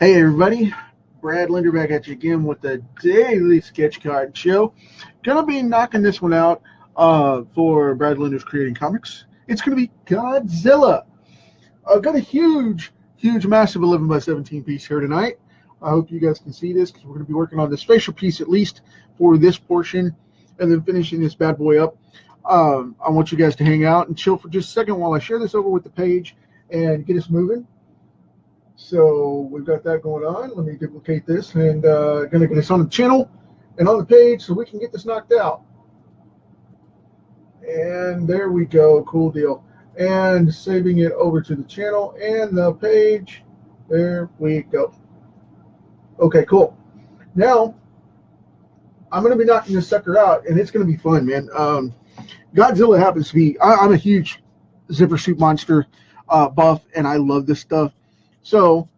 Hey everybody, Brad Linder back at you again with the daily sketch card show. Gonna be knocking this one out for Brad Linder's Creating Comics. It's gonna be Godzilla. Got a huge, massive 11 by 17 piece here tonight. I hope you guys can see this because we're gonna be working on this facial piece at least for this portion, and then finishing this bad boy up. I want you guys to hang out and chill for just a second while I share this over with the page and get us moving. So we've got that going on. Let me duplicate this and going to get this on the channel and on the page so we can get this knocked out. And there we go. Cool deal. And saving it over to the channel and the page. There we go. Okay, cool. Now I'm going to be knocking this sucker out, and it's going to be fun, man. Godzilla happens to be, I'm a huge zipper suit monster buff, and I love this stuff. So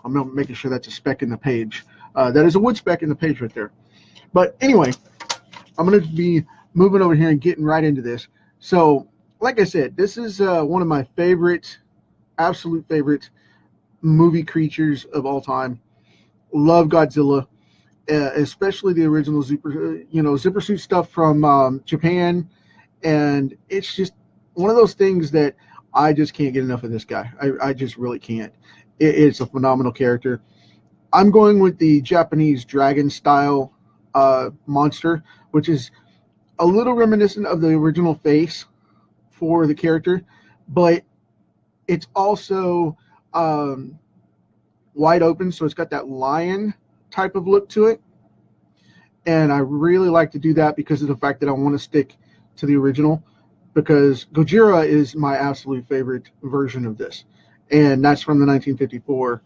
I'm making sure that's a speck in the page. That is a wood speck in the page right there. But anyway, I'm going to be moving over here and getting right into this. So like I said, this is one of my absolute favorite movie creatures of all time. Love Godzilla, especially the original zipper suit stuff from Japan. And it's just one of those things that I just can't get enough of this guy. I just really can't. It's a phenomenal character. I'm going with the Japanese dragon style monster, which is a little reminiscent of the original face for the character, but it's also wide open, so it's got that lion type of look to it. And I really like to do that because of the fact that I want to stick to the original, because Gojira is my absolute favorite version of this. And that's from the 1954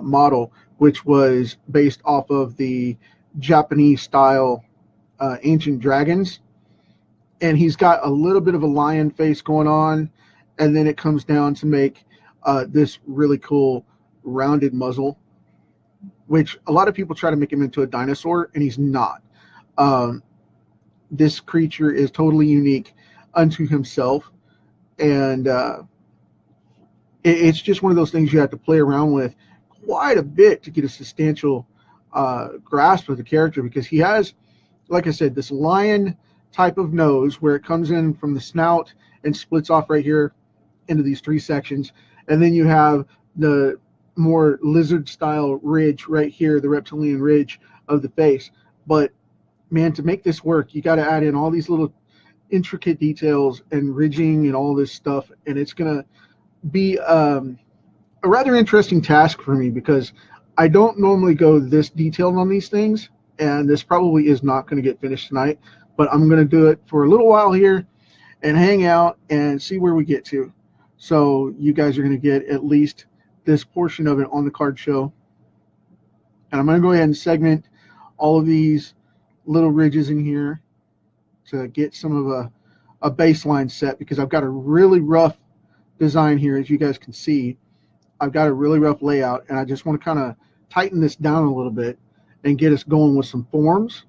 model, which was based off of the Japanese style ancient dragons. And he's got a little bit of a lion face going on, and then it comes down to make this really cool rounded muzzle, which a lot of people try to make him into a dinosaur, and he's not. This creature is totally unique unto himself, and it's just one of those things you have to play around with quite a bit to get a substantial grasp of the character, because he has, like I said, this lion type of nose where it comes in from the snout and splits off right here into these three sections, and then you have the more lizard style ridge right here, the reptilian ridge of the face. But man, to make this work, you got to add in all these little intricate details and ridging and all this stuff, and it's gonna be a rather interesting task for me, because I don't normally go this detailed on these things, and this probably is not going to get finished tonight, but I'm going to do it for a little while here and hang out and see where we get to. So you guys are going to get at least this portion of it on the card show, and I'm going to go ahead and segment all of these little ridges in here to get some of a baseline set, because I've got a really rough design here. As you guys can see, I've got a really rough layout, and I just want to kind of tighten this down a little bit and get us going with some forms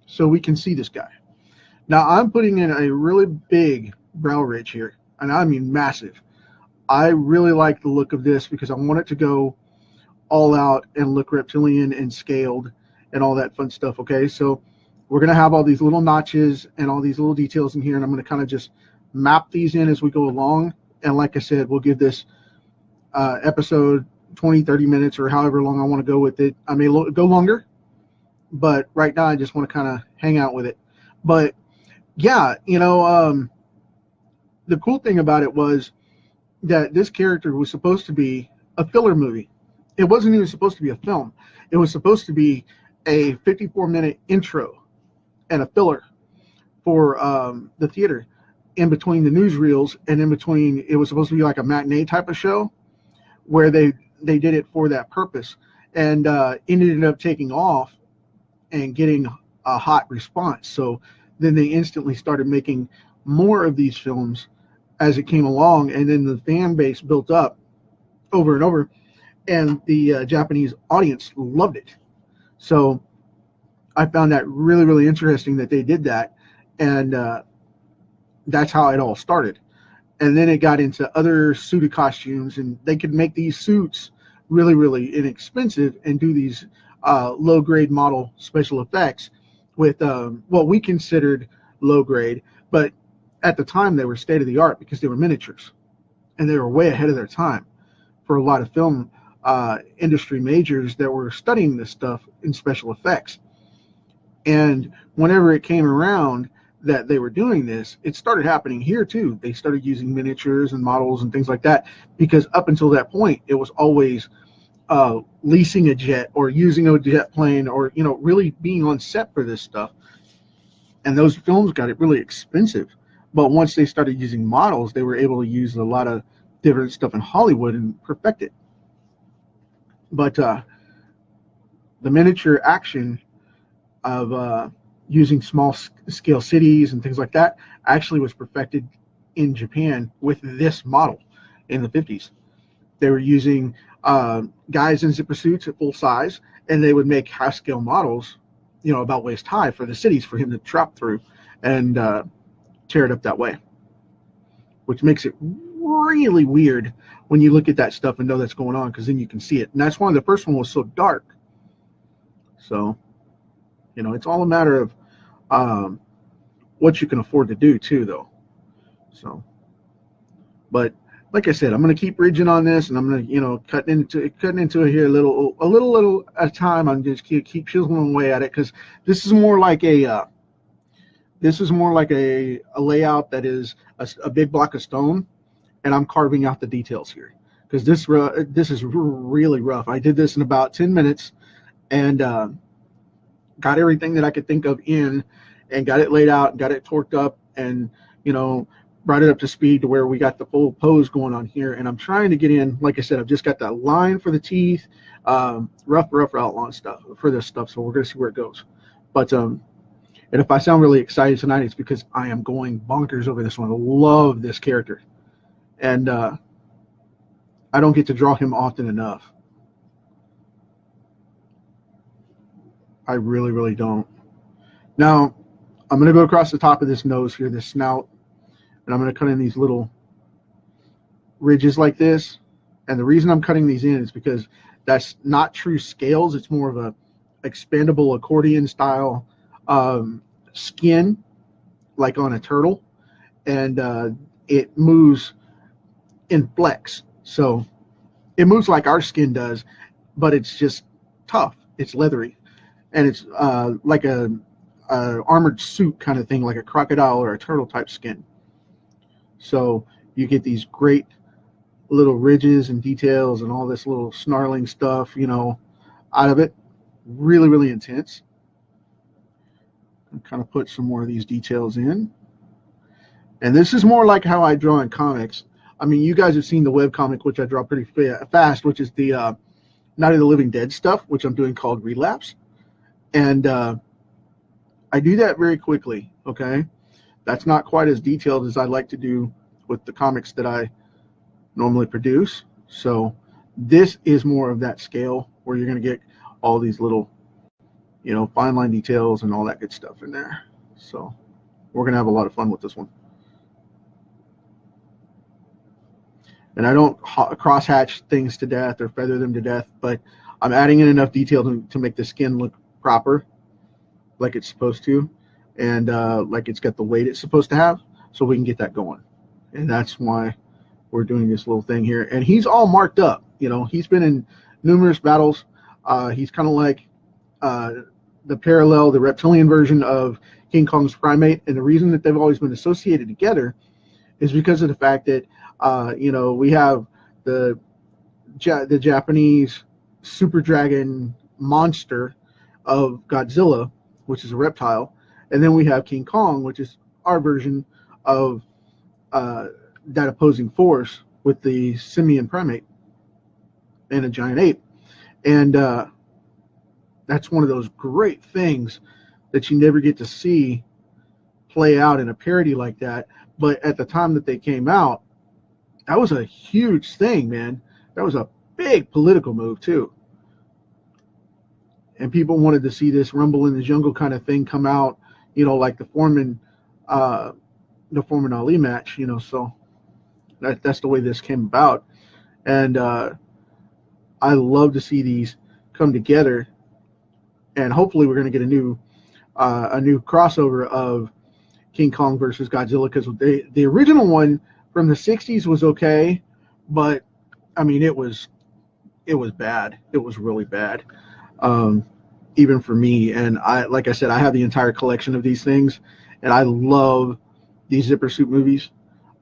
so we can see this guy. Now I'm putting in a really big brow ridge here, and I mean massive. I really like the look of this because I want it to go all out and look reptilian and scaled and all that fun stuff. Okay, so we're going to have all these little notches and all these little details in here, and I'm going to kind of just map these in as we go along. And like I said, we'll give this episode 20-30 minutes or however long I want to go with it. I may go longer, but right now I just want to kind of hang out with it. But yeah, the cool thing about it was that this character was supposed to be a filler movie. It wasn't even supposed to be a film. It was supposed to be a 54-minute intro and a filler for the theater, in between the newsreels, and in between, it was supposed to be like a matinee type of show where they did it for that purpose. And it ended up taking off and getting a hot response. So then they instantly started making more of these films as it came along, and then the fan base built up over and over, and the Japanese audience loved it. So I found that really, really interesting that they did that, and that's how it all started. And then it got into other suited costumes, and they could make these suits really, really inexpensive and do these low grade model special effects with what we considered low grade, but at the time they were state of the art because they were miniatures and they were way ahead of their time for a lot of film industry majors that were studying this stuff in special effects. And whenever it came around that they were doing this, it started happening here too. They started using miniatures and models and things like that, because up until that point, it was always leasing a jet or using a jet plane, or really being on set for this stuff. And those films got it really expensive. But once they started using models, they were able to use a lot of different stuff in Hollywood and perfect it. But the miniature action of using small scale cities and things like that actually was perfected in Japan with this model in the 50s. They were using guys in zipper suits at full size, and they would make half scale models, about waist high for the cities for him to trap through and tear it up that way, which makes it really weird when you look at that stuff and know that's going on, because then you can see it. And that's why the first one was so dark. So it's all a matter of what you can afford to do too, though. So, but like I said, I'm going to keep ridging on this, and I'm going to, cutting into it here a little at a time. I'm just keep chiseling away at it, because this is more like a layout that is a big block of stone, and I'm carving out the details here, because this is really rough. I did this in about 10 minutes, and got everything that I could think of in, and got it laid out, got it torqued up, and brought it up to speed to where we got the full pose going on here. And I'm trying to get in, like I said, I've just got that line for the teeth, rough outline stuff for this stuff. So we're gonna see where it goes. But and if I sound really excited tonight, it's because I am going bonkers over this one. I love this character, and I don't get to draw him often enough. I really, really don't. Now, I'm going to go across the top of this nose here, this snout, and I'm going to cut in these little ridges like this. And the reason I'm cutting these in is because that's not true scales. It's more of a expandable accordion style skin, like on a turtle. And it moves in flex. So it moves like our skin does, but it's just tough. It's leathery. And it's like a armored suit kind of thing, like a crocodile or a turtle type skin. So you get these great little ridges and details and all this little snarling stuff, out of it. Really, really intense. And kind of put some more of these details in. And this is more like how I draw in comics. I mean, you guys have seen the webcomic, which I draw pretty fast, which is the Night of the Living Dead stuff, which I'm doing called Relapse. And I do that very quickly, okay? That's not quite as detailed as I like to do with the comics that I normally produce. So this is more of that scale where you're going to get all these little, fine line details and all that good stuff in there. So we're going to have a lot of fun with this one. And I don't cross-hatch things to death or feather them to death, but I'm adding in enough detail to make the skin look proper, like it's supposed to, and like it's got the weight it's supposed to have, so we can get that going. And that's why we're doing this little thing here. And he's all marked up. He's been in numerous battles. He's kind of like the reptilian version of King Kong's primate. And the reason that they've always been associated together is because of the fact that we have the Japanese super dragon monster of Godzilla, which is a reptile, and then we have King Kong, which is our version of that opposing force with the simian primate and a giant ape. And that's one of those great things that you never get to see play out in a parody like that. But at the time that they came out, that was a huge thing, man. That was a big political move too. And people wanted to see this Rumble in the Jungle kind of thing come out, like the Foreman Ali match, so that's the way this came about. And I love to see these come together, and hopefully we're going to get a new crossover of King Kong versus Godzilla, because the original one from the 60s was okay, but I mean it was bad. It was really bad, even for me. And like I said, I have the entire collection of these things, and I love these Zipper Suit movies.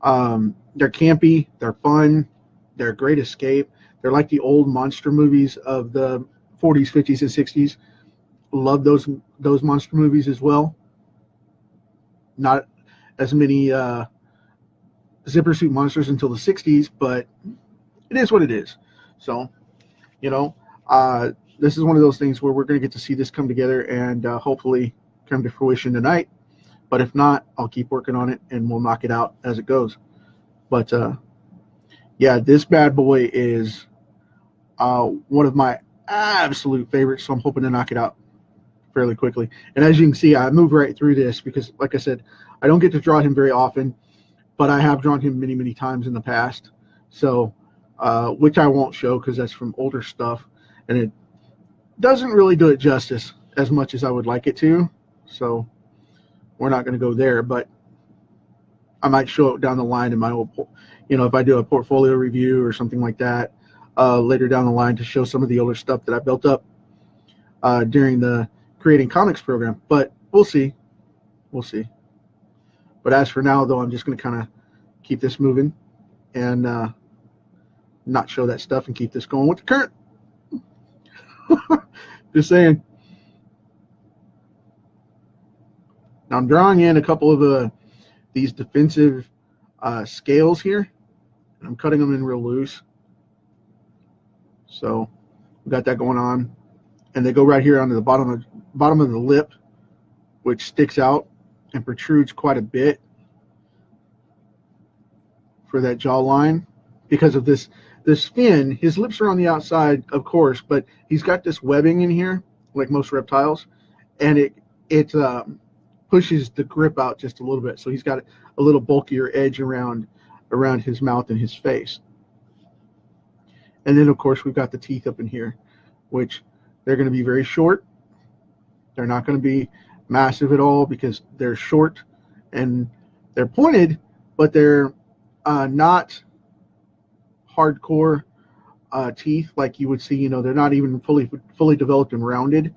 They're campy, they're fun, they're a great escape. They're like the old monster movies of the 40s, 50s, and 60s. Love those monster movies as well. Not as many Zipper Suit monsters until the 60s, but it is what it is. So, you know, this is one of those things where we're going to get to see this come together and hopefully come to fruition tonight. But if not, I'll keep working on it and we'll knock it out as it goes. But yeah, this bad boy is one of my absolute favorites, so I'm hoping to knock it out fairly quickly. And as you can see, I move right through this because, like I said, I don't get to draw him very often, but I have drawn him many, many times in the past. So, which I won't show because that's from older stuff, and it doesn't really do it justice as much as I would like it to. So we're not going to go there, but I might show it down the line in my old, if I do a portfolio review or something like that later down the line to show some of the older stuff that I built up during the creating comics program. But we'll see. But as for now, though, I'm just going to kind of keep this moving and not show that stuff and keep this going with the current. Just saying. Now I'm drawing in a couple of these defensive scales here, and I'm cutting them in real loose. So we got that going on, and they go right here onto the bottom of the lip, which sticks out and protrudes quite a bit for that jawline because of this fin. His lips are on the outside, of course, but he's got this webbing in here, like most reptiles, and it pushes the grip out just a little bit. So he's got a little bulkier edge around his mouth and his face. And then, of course, we've got the teeth up in here, which they're going to be very short. They're not going to be massive at all because they're short and they're pointed, but they're not hardcore teeth like you would see. They're not even fully developed and rounded.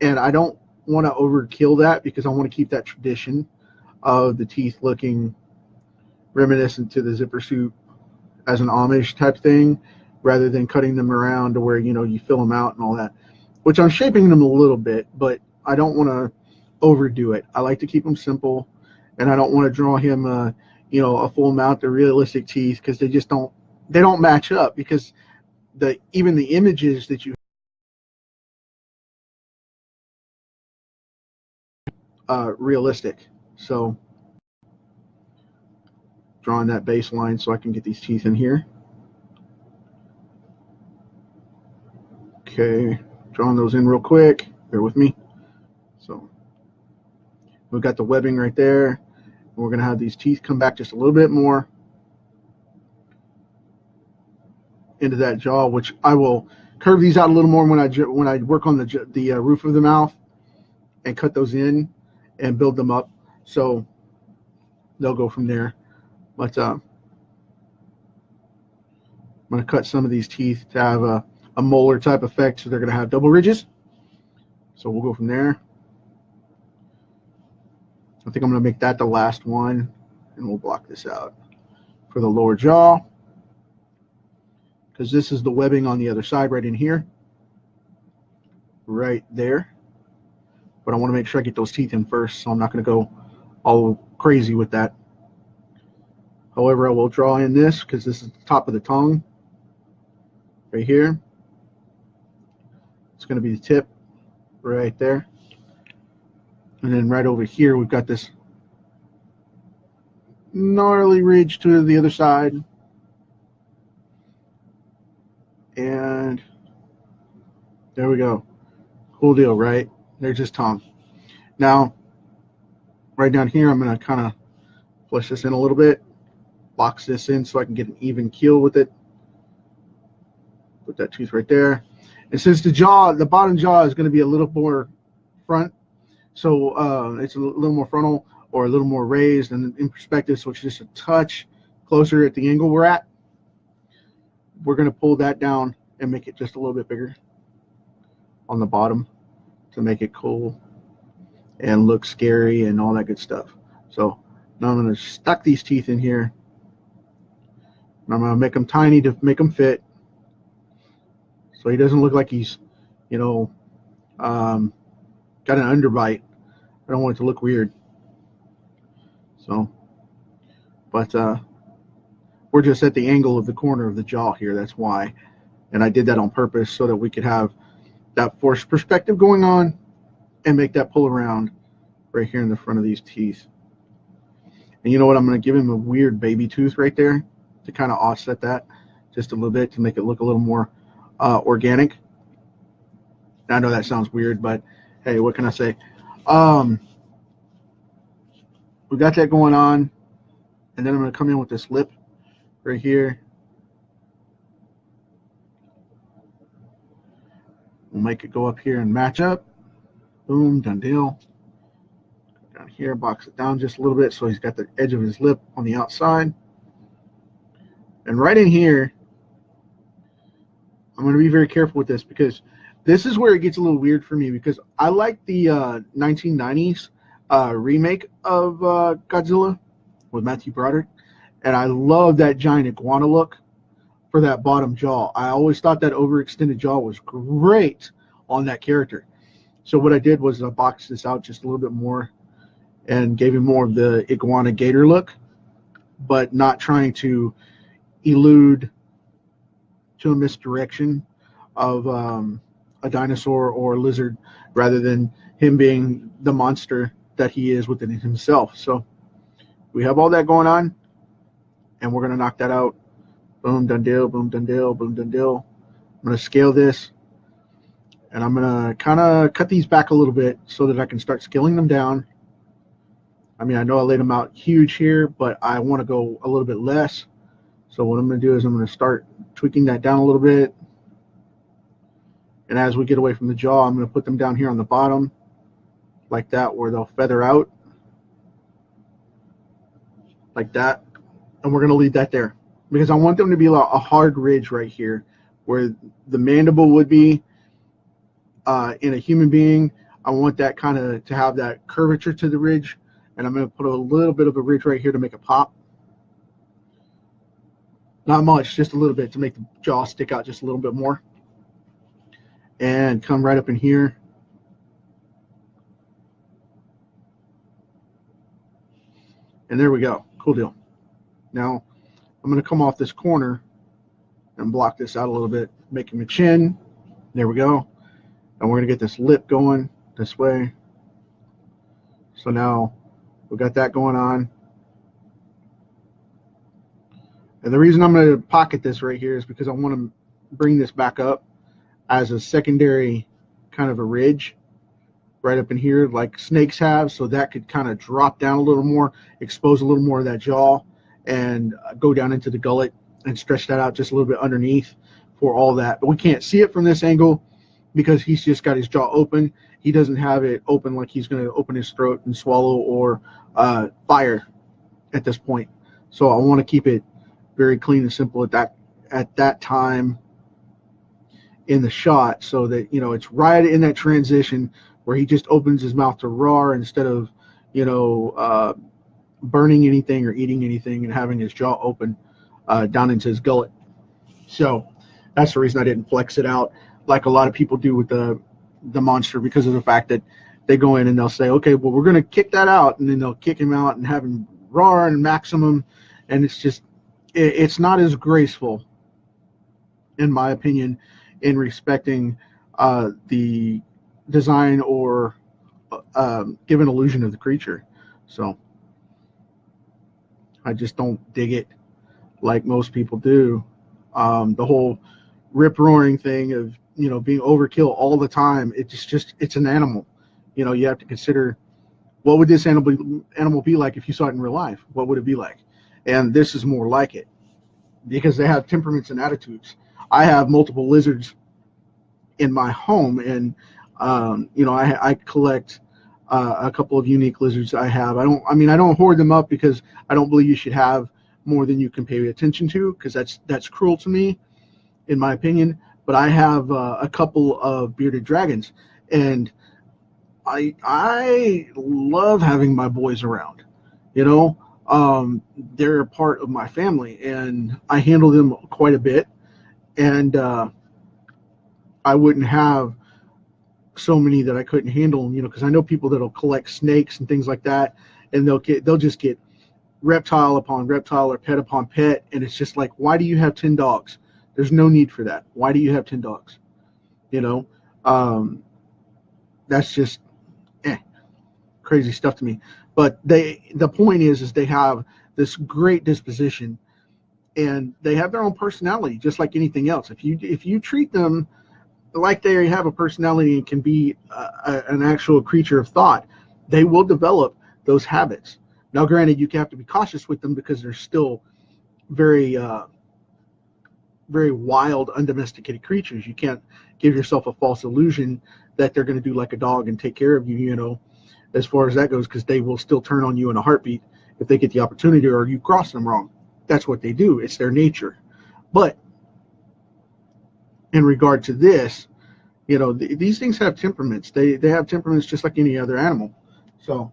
And I don't want to overkill that because I want to keep that tradition of the teeth looking reminiscent to the Zipper Suit as an homage type thing, rather than cutting them around to where you fill them out and all that, which I'm shaping them a little bit, but I don't want to overdo it. I like to keep them simple, and I don't want to draw him a full amount of realistic teeth because they don't match up, because even the images that you realistic. So drawing that baseline so I can get these teeth in here. Okay, drawing those in real quick. Bear with me. So we've got the webbing right there. And we're going to have these teeth come back just a little bit more into that jaw, which I will curve these out a little more when I work on the roof of the mouth and cut those in and build them up. So they'll go from there. But I'm going to cut some of these teeth to have a molar type effect, so they're going to have double ridges. So we'll go from there. I think I'm going to make that the last one, and we'll block this out for the lower jaw, because this is the webbing on the other side right in here, right there. But I want to make sure I get those teeth in first, so I'm not going to go all crazy with that. However, I will draw in this because this is the top of the tongue right here. It's going to be the tip right there. And then right over here, we've got this gnarly ridge to the other side. And there we go. Cool deal, right? There's his tongue. Now, right down here, I'm going to kind of flush this in a little bit. Box this in so I can get an even keel with it. Put that tooth right there. And since the bottom jaw is going to be a little more front, so it's a little more frontal or a little more raised and in perspective, so it's just a touch closer at the angle we're at. We're going to pull that down and make it just a little bit bigger on the bottom to make it cool and look scary and all that good stuff. So now I'm going to stuck these teeth in here. And I'm going to make them tiny to make them fit, so he doesn't look like he's, you know, got an underbite. I don't want it to look weird. So, but we're just at the angle of the corner of the jaw here. That's why. And I did that on purpose so that we could have that forced perspective going on and make that pull around right here in the front of these teeth. And you know what? I'm going to give him a weird baby tooth right there to kind of offset that just a little bit to make it look a little more organic. I know that sounds weird, but hey, what can I say? We got that going on, and then I'm going to come in with this lip right here. We'll make it go up here and match up. Boom, done deal. Down here, box it down just a little bit so he's got the edge of his lip on the outside. And right in here, I'm going to be very careful with this because this is where it gets a little weird for me, because I like the 1990s remake of Godzilla with Matthew Broderick, and I love that giant iguana look for that bottom jaw. I always thought that overextended jaw was great on that character. So what I did was I boxed this out just a little bit more and gave him more of the iguana gator look, but not trying to elude to a misdirection of a dinosaur or a lizard, rather than him being the monster that he is within himself. So we have all that going on, and we're going to knock that out. Boom, done deal, boom, done deal, boom, done deal. I'm going to scale this, and I'm going to kind of cut these back a little bit so that I can start scaling them down. I mean, I know I laid them out huge here, but I want to go a little bit less. So what I'm going to do is I'm going to start tweaking that down a little bit. And as we get away from the jaw, I'm going to put them down here on the bottom like that, where they'll feather out like that. And we're going to leave that there because I want them to be a hard ridge right here where the mandible would be in a human being. I want that kind of to have that curvature to the ridge. And I'm going to put a little bit of a ridge right here to make it pop. Not much, just a little bit to make the jaw stick out just a little bit more. And come right up in here. And there we go. Cool deal. Now, I'm going to come off this corner and block this out a little bit, making a chin. There we go. And we're going to get this lip going this way. So now we got that going on. And the reason I'm going to pocket this right here is because I want to bring this back up as a secondary kind of a ridge right up in here like snakes have, so that could kind of drop down a little more, expose a little more of that jaw, and go down into the gullet and stretch that out just a little bit underneath for all that. But we can't see it from this angle because he's just got his jaw open. He doesn't have it open like he's going to open his throat and swallow or fire at this point. So I want to keep it very clean and simple at that time in the shot, so that, you know, it's right in that transition where he just opens his mouth to roar instead of, you know, burning anything or eating anything and having his jaw open down into his gullet. So that's the reason I didn't flex it out like a lot of people do with the monster, because of the fact that they go in and they'll say, okay, well, we're going to kick that out, and then they'll kick him out and have him roar and maximum, and it's just, it's not as graceful, in my opinion, in respecting the design or give an illusion of the creature. So I just don't dig it like most people do. The whole rip roaring thing of, you know, being overkill all the time, it's an animal. You know, you have to consider, what would this animal be like if you saw it in real life? What would it be like? And this is more like it, because they have temperaments and attitudes. I have multiple lizards in my home, and you know, I collect a couple of unique lizards I have. I mean, I don't hoard them up because I don't believe you should have more than you can pay attention to, because that's cruel to me, in my opinion. But I have a couple of bearded dragons, and I love having my boys around. You know, they're a part of my family, and I handle them quite a bit. And I wouldn't have so many that I couldn't handle, you know, because I know people that'll collect snakes and things like that, and they'll just get reptile upon reptile or pet upon pet, and it's just like, why do you have 10 dogs? There's no need for that. Why do you have 10 dogs? You know, that's just crazy stuff to me. But the point is they have this great disposition, and they have their own personality, just like anything else. If you treat them like they have a personality and can be an actual creature of thought, they will develop those habits. Now, granted, you have to be cautious with them because they're still very, very wild, undomesticated creatures. You can't give yourself a false illusion that they're going to do like a dog and take care of you, you know, as far as that goes, because they will still turn on you in a heartbeat if they get the opportunity, or you cross them wrong. That's what they do. It's their nature. But in regard to this, you know, these things have temperaments. They have temperaments just like any other animal. So,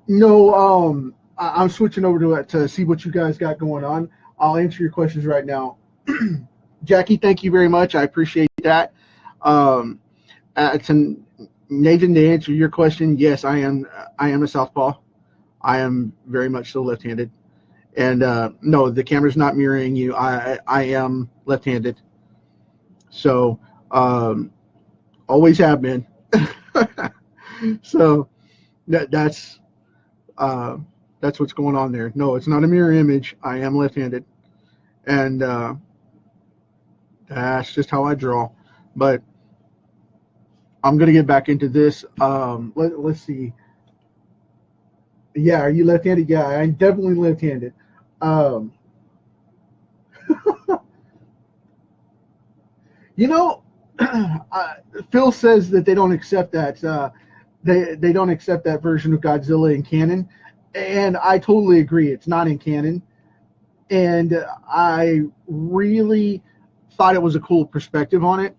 no, I'm switching over to see what you guys got going on. I'll answer your questions right now. Jackie, thank you very much. I appreciate that. To Nathan, to answer your question, yes, I am a southpaw. I am very much so left-handed. And no, the camera's not mirroring you. I am left-handed. So always have been. So that's what's going on there. No, it's not a mirror image. I am left-handed, and that's just how I draw. But I'm gonna get back into this. Let's see. Yeah, are you left-handed? Yeah, I'm definitely left-handed. You know, Phil says that they don't accept that. They don't accept that version of Godzilla in canon, and I totally agree. It's not in canon, and I really thought it was a cool perspective on it.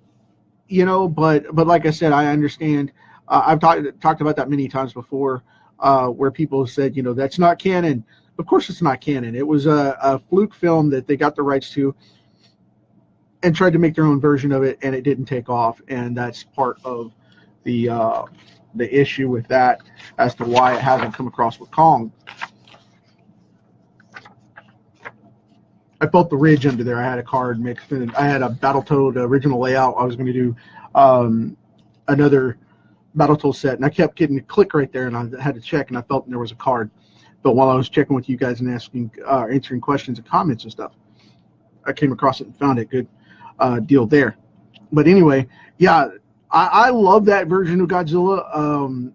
You know, but like I said, I understand. I've talked about that many times before, where people said, you know, that's not canon. Of course, it's not canon. It was a fluke film that they got the rights to and tried to make their own version of it, and it didn't take off. And that's part of the issue with that, as to why it hasn't come across with Kong. I felt the ridge under there. I had a card mixed in. I had a Battletoad original layout. I was going to do another Battletoad set, and I kept getting a click right there, and I had to check, and I felt there was a card. But while I was checking with you guys and answering questions and comments and stuff, I came across it and found it. Good deal there. But anyway, yeah, I love that version of Godzilla.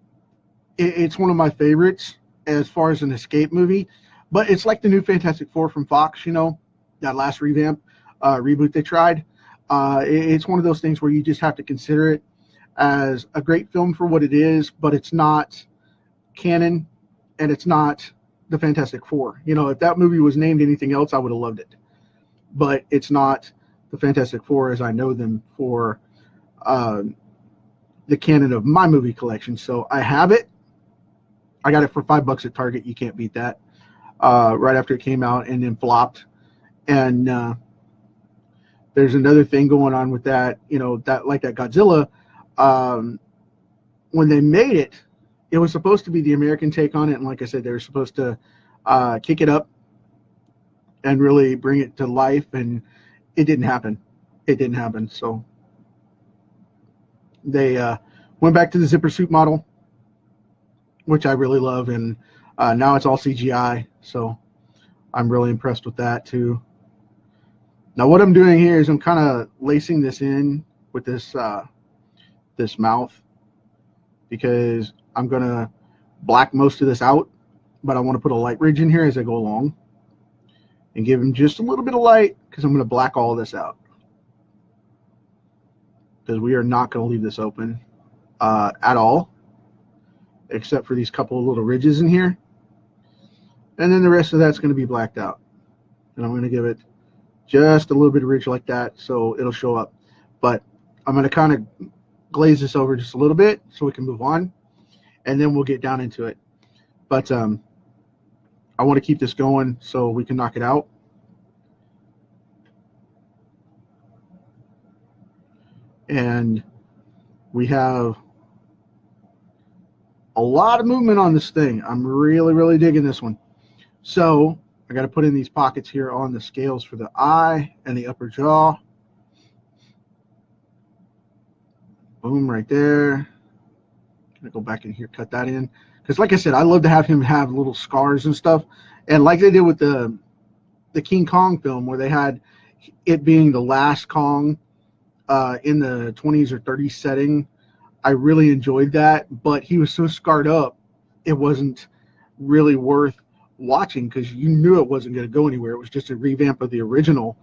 It's one of my favorites as far as an escape movie. But it's like the new Fantastic Four from Fox, you know, that last reboot they tried. It's one of those things where you just have to consider it as a great film for what it is, but it's not canon, and it's not the Fantastic Four. You know, if that movie was named anything else, I would have loved it. But it's not the Fantastic Four as I know them for the canon of my movie collection. So I have it. I got it for $5 at Target. You can't beat that. Right after it came out, and then flopped. And there's another thing going on with that, you know, that like that Godzilla, when they made it, it was supposed to be the American take on it. And like I said, they were supposed to kick it up and really bring it to life. And it didn't happen. It didn't happen. So they went back to the zipper suit model, which I really love. And now it's all CGI. So I'm really impressed with that too. Now what I'm doing here is I'm kind of lacing this in with this this mouth, because I'm gonna black most of this out, but I want to put a light ridge in here as I go along. and give him just a little bit of light, because I'm going to black all this out, because we are not going to leave this open at all, except for these couple of little ridges in here. And then the rest of that's going to be blacked out. And I'm going to give it just a little bit of ridge like that, so it'll show up. But I'm going to kind of glaze this over just a little bit so we can move on, and then we'll get down into it. But I want to keep this going so we can knock it out. And we have a lot of movement on this thing. I'm really, really digging this one. So I got to put in these pockets here on the scales for the eye and the upper jaw. Boom, right there. I'm gonna go back in here, cut that in, because like I said, I love to have him have little scars and stuff, and like they did with the King Kong film, where they had it being the last Kong in the 20s or 30s setting. I really enjoyed that, but he was so scarred up, it wasn't really worth watching, because you knew it wasn't going to go anywhere. It was just a revamp of the original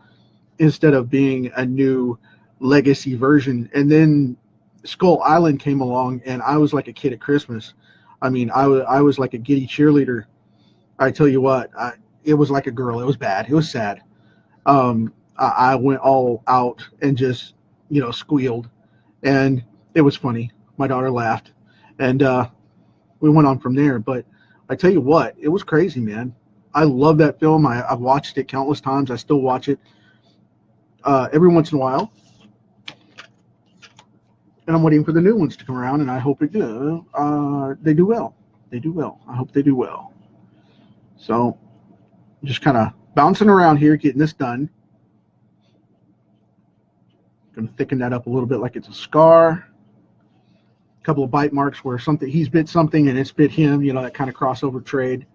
instead of being a new legacy version. And then Skull Island came along, and I was like a kid at Christmas. I mean, I was like a giddy cheerleader. I tell you what, it was like a girl. It was bad. It was sad. I went all out and just, squealed, and it was funny. My daughter laughed, and we went on from there. But I tell you what, it was crazy, man. I love that film. I've watched it countless times. I still watch it every once in a while. And I'm waiting for the new ones to come around, and I hope they do well. They do well. I hope they do well. So just kind of bouncing around here, getting this done. Going to thicken that up a little bit like it's a scar. A couple of bite marks where he's bit something and it's bit him, that kind of crossover trade.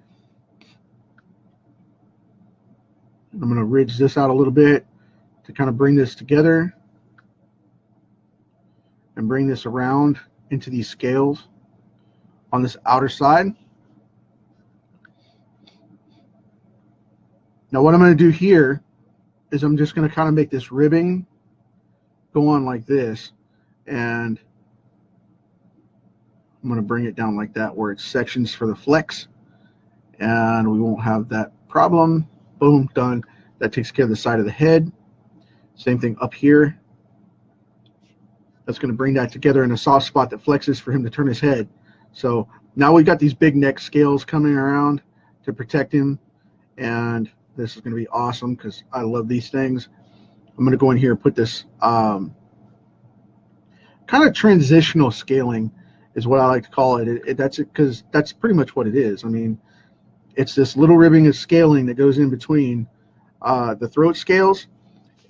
I'm going to ridge this out a little bit to kind of bring this together and bring this around into these scales on this outer side. Now what I'm going to do here is I'm just going to kind of make this ribbing go on like this, and I'm going to bring it down like that where it's sections for the flex, and we won't have that problem. Boom, done. That takes care of the side of the head. Same thing up here. That's going to bring that together in a soft spot that flexes for him to turn his head. So now we've got these big neck scales coming around to protect him, and this is going to be awesome because I love these things. I'm going to go in here and put this kind of transitional scaling is what I like to call it. That's it, because that's pretty much what it is. I mean, it's this little ribbing of scaling that goes in between the throat scales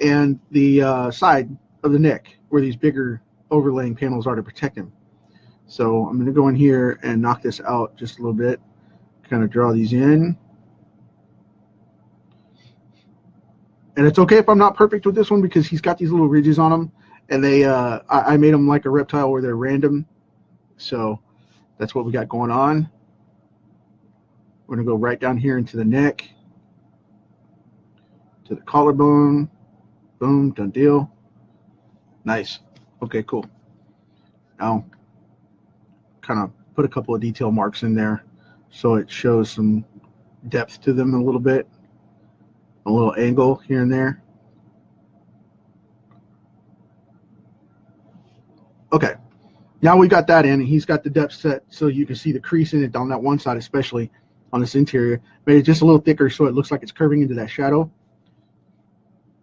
and the side of the neck, where these bigger overlaying panels are to protect him. So I'm going to go in here and knock this out just a little bit, kind of draw these in. And it's okay if I'm not perfect with this one, because he's got these little ridges on him, and they I made them like a reptile where they're random. So that's what we got going on. We're going to go right down here into the neck, to the collarbone. Boom, done deal. Nice. Okay, cool. Now, kind of put a couple of detail marks in there so it shows some depth to them a little bit. A little angle here and there. Okay, now we got that in, and he's got the depth set so you can see the crease in it on that one side, especially on this interior. Made it just a little thicker so it looks like it's curving into that shadow.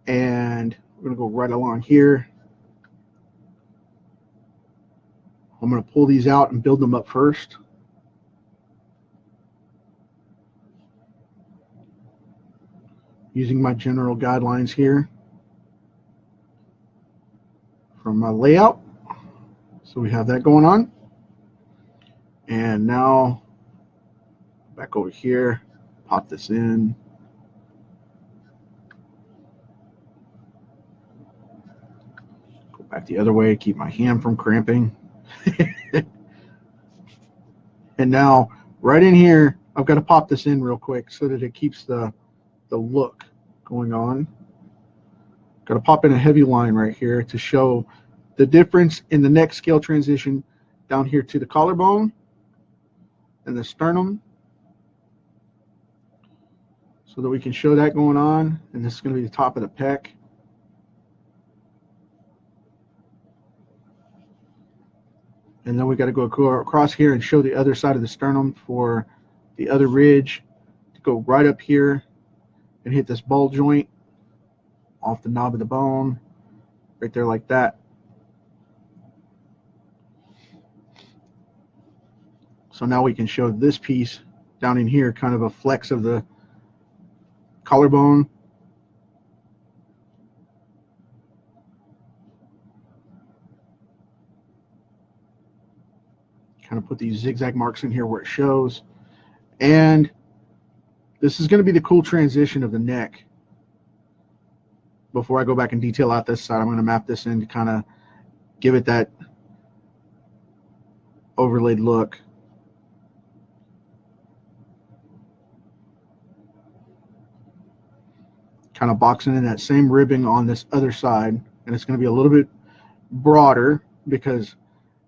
And we're going to go right along here. I'm going to pull these out and build them up first. Using my general guidelines here from my layout. So we have that going on. And now back over here, pop this in. Go back the other way, keep my hand from cramping. And now right in here, I've got to pop this in real quick so that it keeps the look going on. Got to pop in a heavy line right here to show the difference in the neck scale transition down here to the collarbone and the sternum, so that we can show that going on. And this is going to be the top of the pec. And then we got to go across here and show the other side of the sternum for the other ridge to go right up here and hit this ball joint off the knob of the bone, right there like that. So now we can show this piece down in here, kind of a flex of the collarbone. Kind of put these zigzag marks in here where it shows. And this is going to be the cool transition of the neck. Before I go back and detail out this side, I'm going to map this in to kind of give it that overlaid look. Kind of boxing in that same ribbing on this other side, and it's going to be a little bit broader because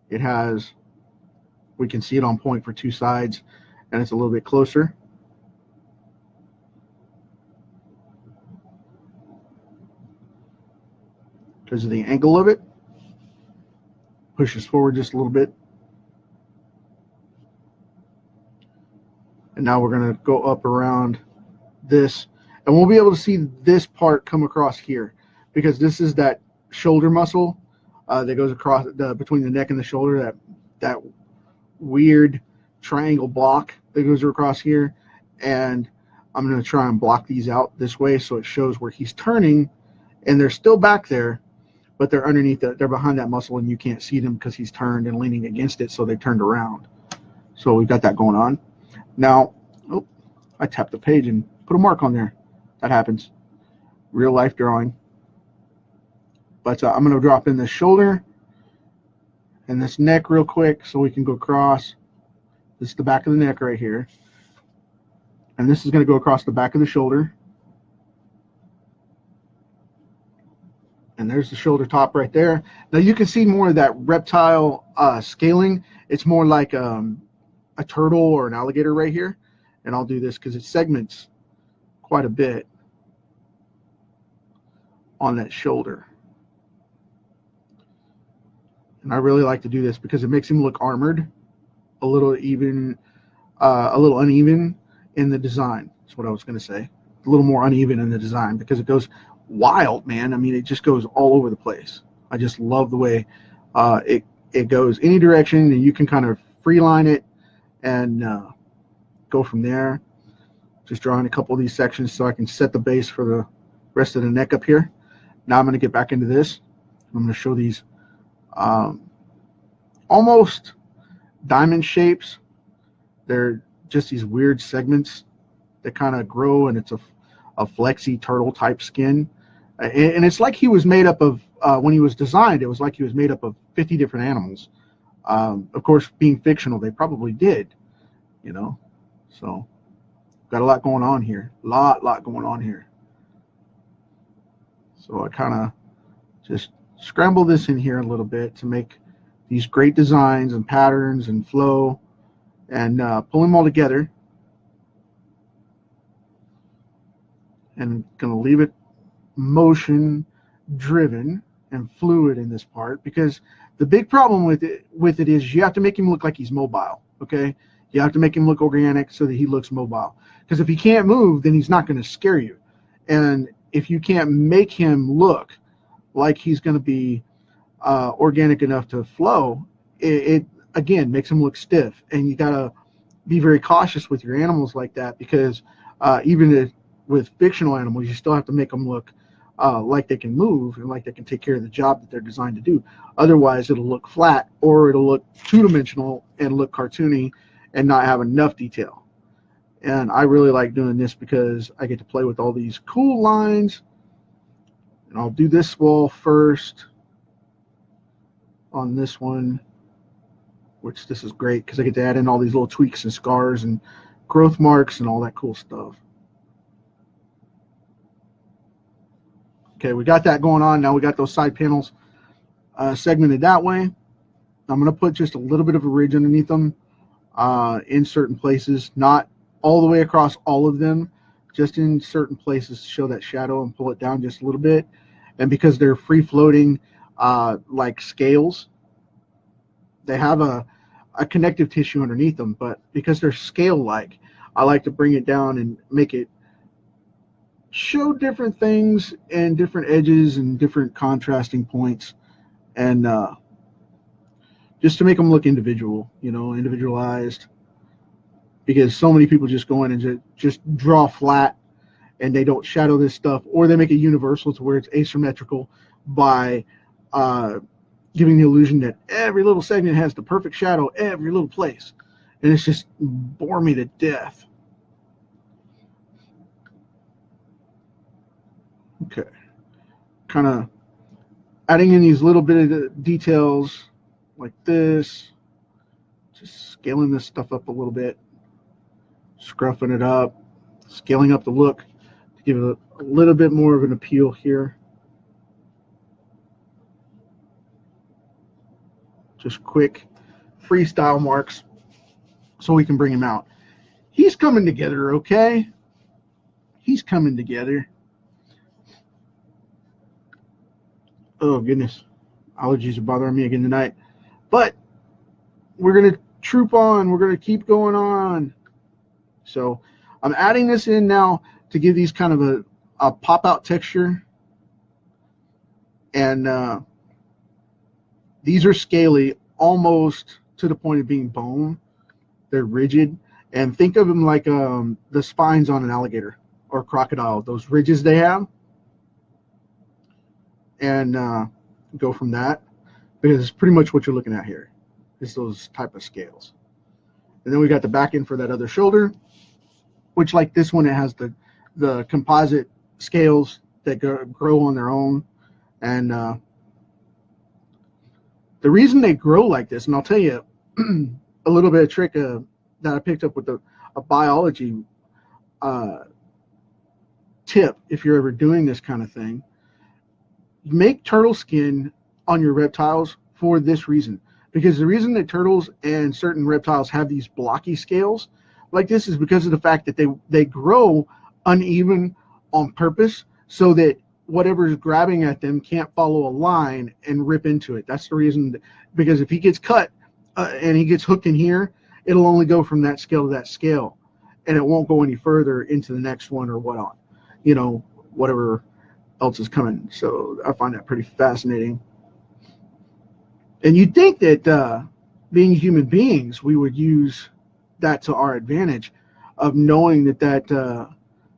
it has, we can see it on point for two sides, and it's a little bit closer. Because of the angle of it. Pushes forward just a little bit. And now we're going to go up around this, and we'll be able to see this part come across here, because this is that shoulder muscle that goes across between the neck and the shoulder, that weird triangle block that goes across here. And I'm going to try and block these out this way so it shows where he's turning, and they're still back there, but they're underneath they're behind that muscle, and you can't see them because he's turned and leaning against it, so they turned around. So we've got that going on. Now, oh, I tapped the page and put a mark on there. That happens. Real life drawing. But I'm going to drop in this shoulder and this neck real quick so we can go across. This is the back of the neck right here. And this is going to go across the back of the shoulder. And there's the shoulder top right there. Now you can see more of that reptile scaling. It's more like a turtle or an alligator right here. And I'll do this because it segments quite a bit on that shoulder. And I really like to do this because it makes him look armored, a little uneven in the design. That's what I was going to say. A little more uneven in the design because it goes wild, man. I mean, it just goes all over the place. I just love the way it goes any direction, and you can kind of freeline it and go from there. Just drawing a couple of these sections so I can set the base for the rest of the neck up here. Now I'm going to get back into this. I'm going to show these almost diamond shapes. They're just these weird segments that kind of grow, and it's a flexy turtle type skin. And it's like he was made up of, when he was designed, it was like he was made up of 50 different animals. Of course, being fictional, they probably did, you know. So got a lot going on here. Lot going on here. So I kind of just scramble this in here a little bit to make these great designs and patterns and flow, and pull them all together. And going to leave it motion driven and fluid in this part, because the big problem with it is you have to make him look like he's mobile. Okay, you have to make him look organic so that he looks mobile, because if he can't move, then he's not going to scare you. And if you can't make him look like he's going to be organic enough to flow, it again makes him look stiff. And you got to be very cautious with your animals like that, because even with fictional animals, you still have to make them look like they can move and like they can take care of the job that they're designed to do. Otherwise, it'll look flat, or it'll look two-dimensional and look cartoony and not have enough detail. And I really like doing this because I get to play with all these cool lines. And I'll do this wall first on this one, which this is great because I get to add in all these little tweaks and scars and growth marks and all that cool stuff. Okay, we got that going on. Now we got those side panels segmented that way. I'm going to put just a little bit of a ridge underneath them in certain places, not all the way across all of them, just in certain places to show that shadow and pull it down just a little bit. And because they're free floating like scales, they have a connective tissue underneath them, but because they're scale like, I like to bring it down and make it show different things and different edges and different contrasting points, and just to make them look individual, individualized, because so many people just go in and just draw flat and they don't shadow this stuff, or they make it universal to where it's asymmetrical by giving the illusion that every little segment has the perfect shadow every little place, and it's just bore me to death. Okay, kind of adding in these little bit of details like this, just scaling this stuff up a little bit, scruffing it up, scaling up the look to give it a little bit more of an appeal here. Just quick freestyle marks so we can bring him out. He's coming together, okay? He's coming together. Oh, goodness. Allergies are bothering me again tonight. But we're going to troop on. We're going to keep going on. So I'm adding this in now to give these kind of a pop-out texture. And these are scaly, almost to the point of being bone. They're rigid. And think of them like the spines on an alligator or crocodile, those ridges they have. And go from that, because it's pretty much what you're looking at here is those type of scales. And then we got the back end for that other shoulder, which, like this one, it has the composite scales that grow on their own. And the reason they grow like this, and I'll tell you a little bit of trick that I picked up with a biology tip, if you're ever doing this kind of thing. Make turtle skin on your reptiles for this reason, because the reason that turtles and certain reptiles have these blocky scales like this is because of the fact that they grow uneven on purpose, so that whatever is grabbing at them can't follow a line and rip into it. That's the reason, because if he gets cut and he gets hooked in here, it'll only go from that scale to that scale, and it won't go any further into the next one or whatnot, whatever else is coming. So I find that pretty fascinating. And you'd think that being human beings, we would use that to our advantage of knowing that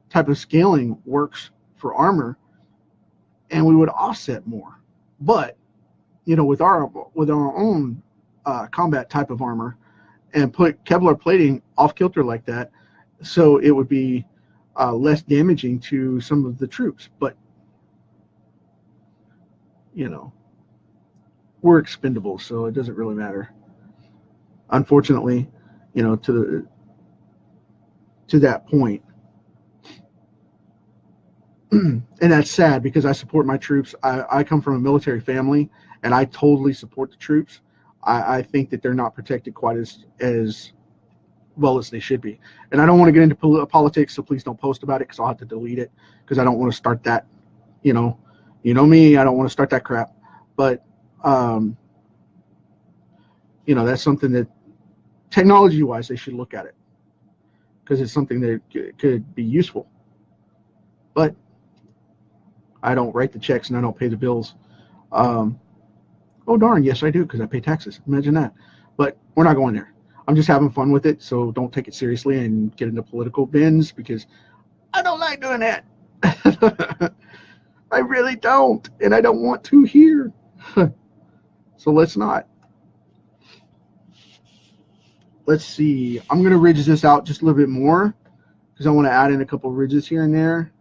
type of scaling works for armor, and we would offset more. But with our own combat type of armor, and put Kevlar plating off kilter like that, so it would be less damaging to some of the troops. But we're expendable, so it doesn't really matter, unfortunately, to that point. And that's sad, because I support my troops. I come from a military family, and I totally support the troops. I think that they're not protected quite as well as they should be. And I don't want to get into politics, so please don't post about it, because I'll have to delete it, because I don't want to start that. You know me, I don't want to start that crap. But that's something that technology-wise they should look at it, because it's something that could be useful. But I don't write the checks and I don't pay the bills. Oh darn, yes I do, because I pay taxes. Imagine that. But we're not going there. I'm just having fun with it, so don't take it seriously and get into political bins, because I don't like doing that. I really don't, and I don't want to here. So let's not. Let's see. I'm going to ridge this out just a little bit more, because I want to add in a couple ridges here and there.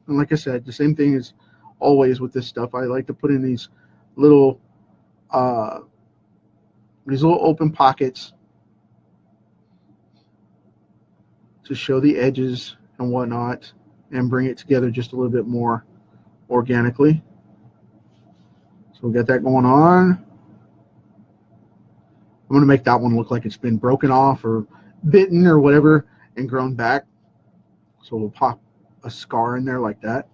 And like I said, the same thing as always with this stuff. I like to put in these little open pockets to show the edges and whatnot, and bring it together just a little bit more organically. So we got that going on. I'm going to make that one look like it's been broken off or bitten or whatever and grown back. So we'll pop a scar in there like that.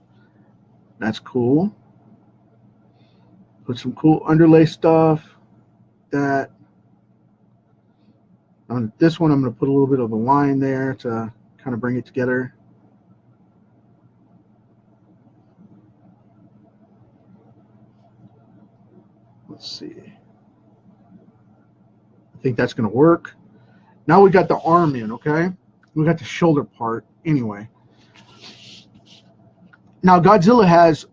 That's cool. Put some cool underlay stuff. That on this one, I'm going to put a little bit of a line there to kind of bring it together. Let's see. I think that's going to work. Now we got the arm in, okay? We got the shoulder part anyway. Now Godzilla has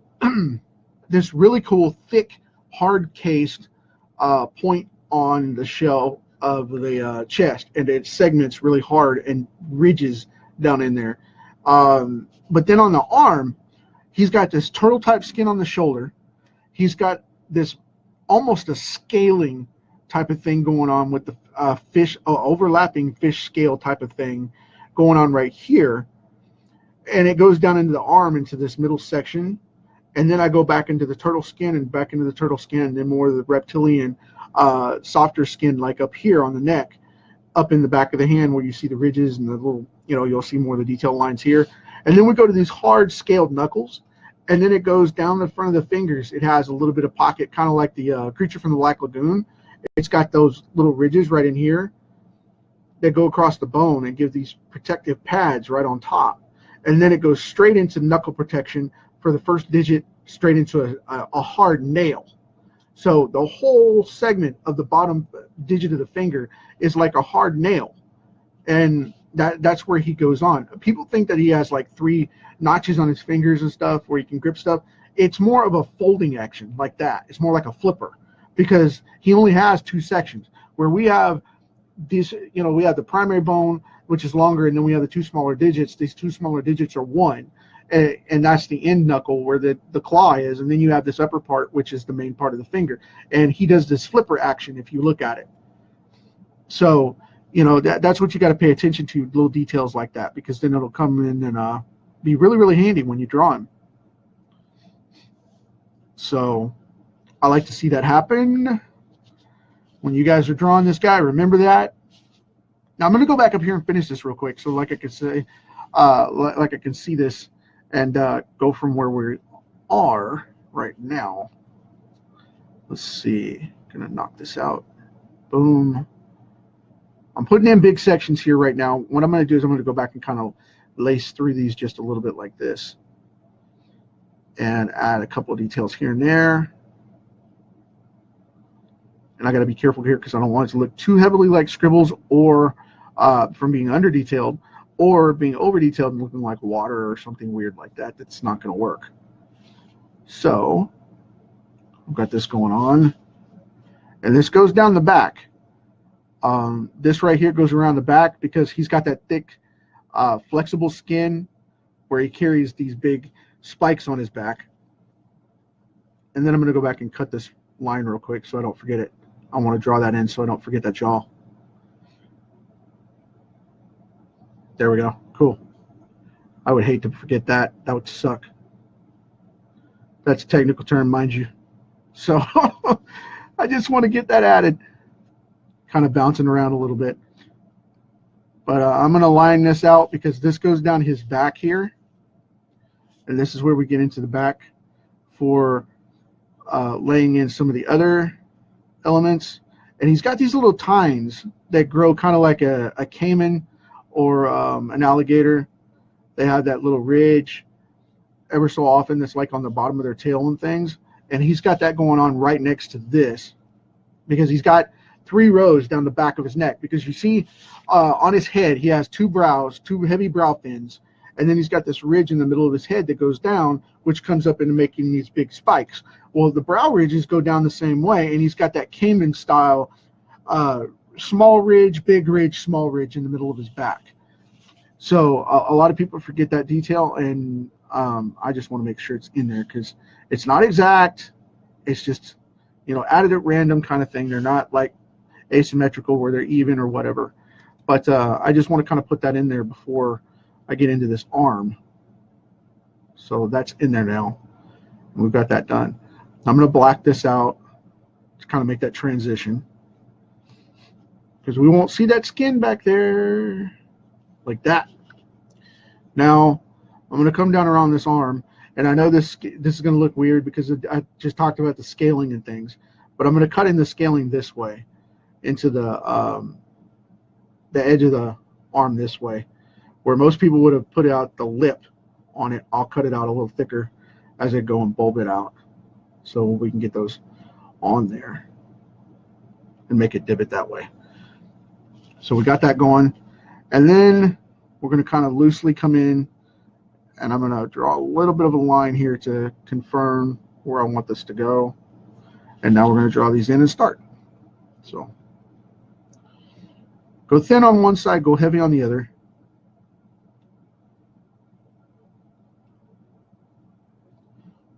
this really cool, thick, hard-cased point on the shell of the chest, and it segments really hard and ridges down in there. But then on the arm, he's got this turtle-type skin on the shoulder. He's got this almost a scaling type of thing going on with the fish, overlapping fish scale type of thing going on right here. And it goes down into the arm, into this middle section. And then I go back into the turtle skin and back into the turtle skin, and then more of the reptilian, softer skin, like up here on the neck, up in the back of the hand where you see the ridges and the little, you'll see more of the detail lines here. And then we go to these hard scaled knuckles. And then it goes down the front of the fingers. It has a little bit of pocket, kind of like the creature from the Black Lagoon. It's got those little ridges right in here that go across the bone and give these protective pads right on top. And then it goes straight into knuckle protection for the first digit, straight into a hard nail. So the whole segment of the bottom digit of the finger is like a hard nail. And that's where he goes on. People think that he has like 3 notches on his fingers and stuff where he can grip stuff. It's more of a folding action like that. It's more like a flipper because he only has 2 sections where we have these, we have the primary bone, which is longer, and then we have the 2 smaller digits. These 2 smaller digits are 1, and that's the end knuckle where the claw is, and then you have this upper part, which is the main part of the finger. And he does this flipper action if you look at it. So, that's what you got to pay attention to, little details like that, because then it'll come in and be really, really handy when you draw him. So I like to see that happen. When you guys are drawing this guy, remember that. Now I'm going to go back up here and finish this real quick, so like I can say, like I can see this and go from where we are right now. Let's see. Gonna knock this out. Boom. I'm putting in big sections here right now. What I'm going to do is I'm going to go back and kind of lace through these just a little bit like this and add a couple of details here and there. And I got to be careful here because I don't want it to look too heavily like scribbles or from being under detailed or being over detailed and looking like water or something weird like that. That's not going to work. So I've got this going on, and this goes down the back. This right here goes around the back because he's got that thick flexible skin where he carries these big spikes on his back. And then I'm going to go back and cut this line real quick so I don't forget it. I want to draw that in so I don't forget that jaw. There we go. Cool. I would hate to forget that. That would suck. That's a technical term, mind you. So I just want to get that added. Kind of bouncing around a little bit. But I'm going to line this out because this goes down his back here. And this is where we get into the back for laying in some of the other elements. And he's got these little tines that grow kind of like a caiman or an alligator. They have that little ridge ever so often that's like on the bottom of their tail and things. And he's got that going on right next to this because he's got 3 rows down the back of his neck, because you see on his head he has 2 brows, 2 heavy brow fins, and then he's got this ridge in the middle of his head that goes down, which comes up into making these big spikes. Well, the brow ridges go down the same way, and he's got that caiman style small ridge, big ridge, small ridge in the middle of his back. So a lot of people forget that detail, and I just want to make sure it's in there because it's not exact. It's just, added at random kind of thing. They're not like asymmetrical where they're even or whatever. But I just want to kind of put that in there before I get into this arm. So that's in there now. We've got that done. I'm going to black this out to kind of make that transition, because we won't see that skin back there like that. Now I'm going to come down around this arm, and I know this is going to look weird because I just talked about the scaling and things, but I'm going to cut in the scaling this way into the edge of the arm this way, where most people would have put out the lip on it. I'll cut it out a little thicker as I go and bulb it out, so we can get those on there and make it divot that way. So we got that going, and then we're going to kind of loosely come in, and I'm going to draw a little bit of a line here to confirm where I want this to go. And now we're going to draw these in and start. So go thin on one side, go heavy on the other.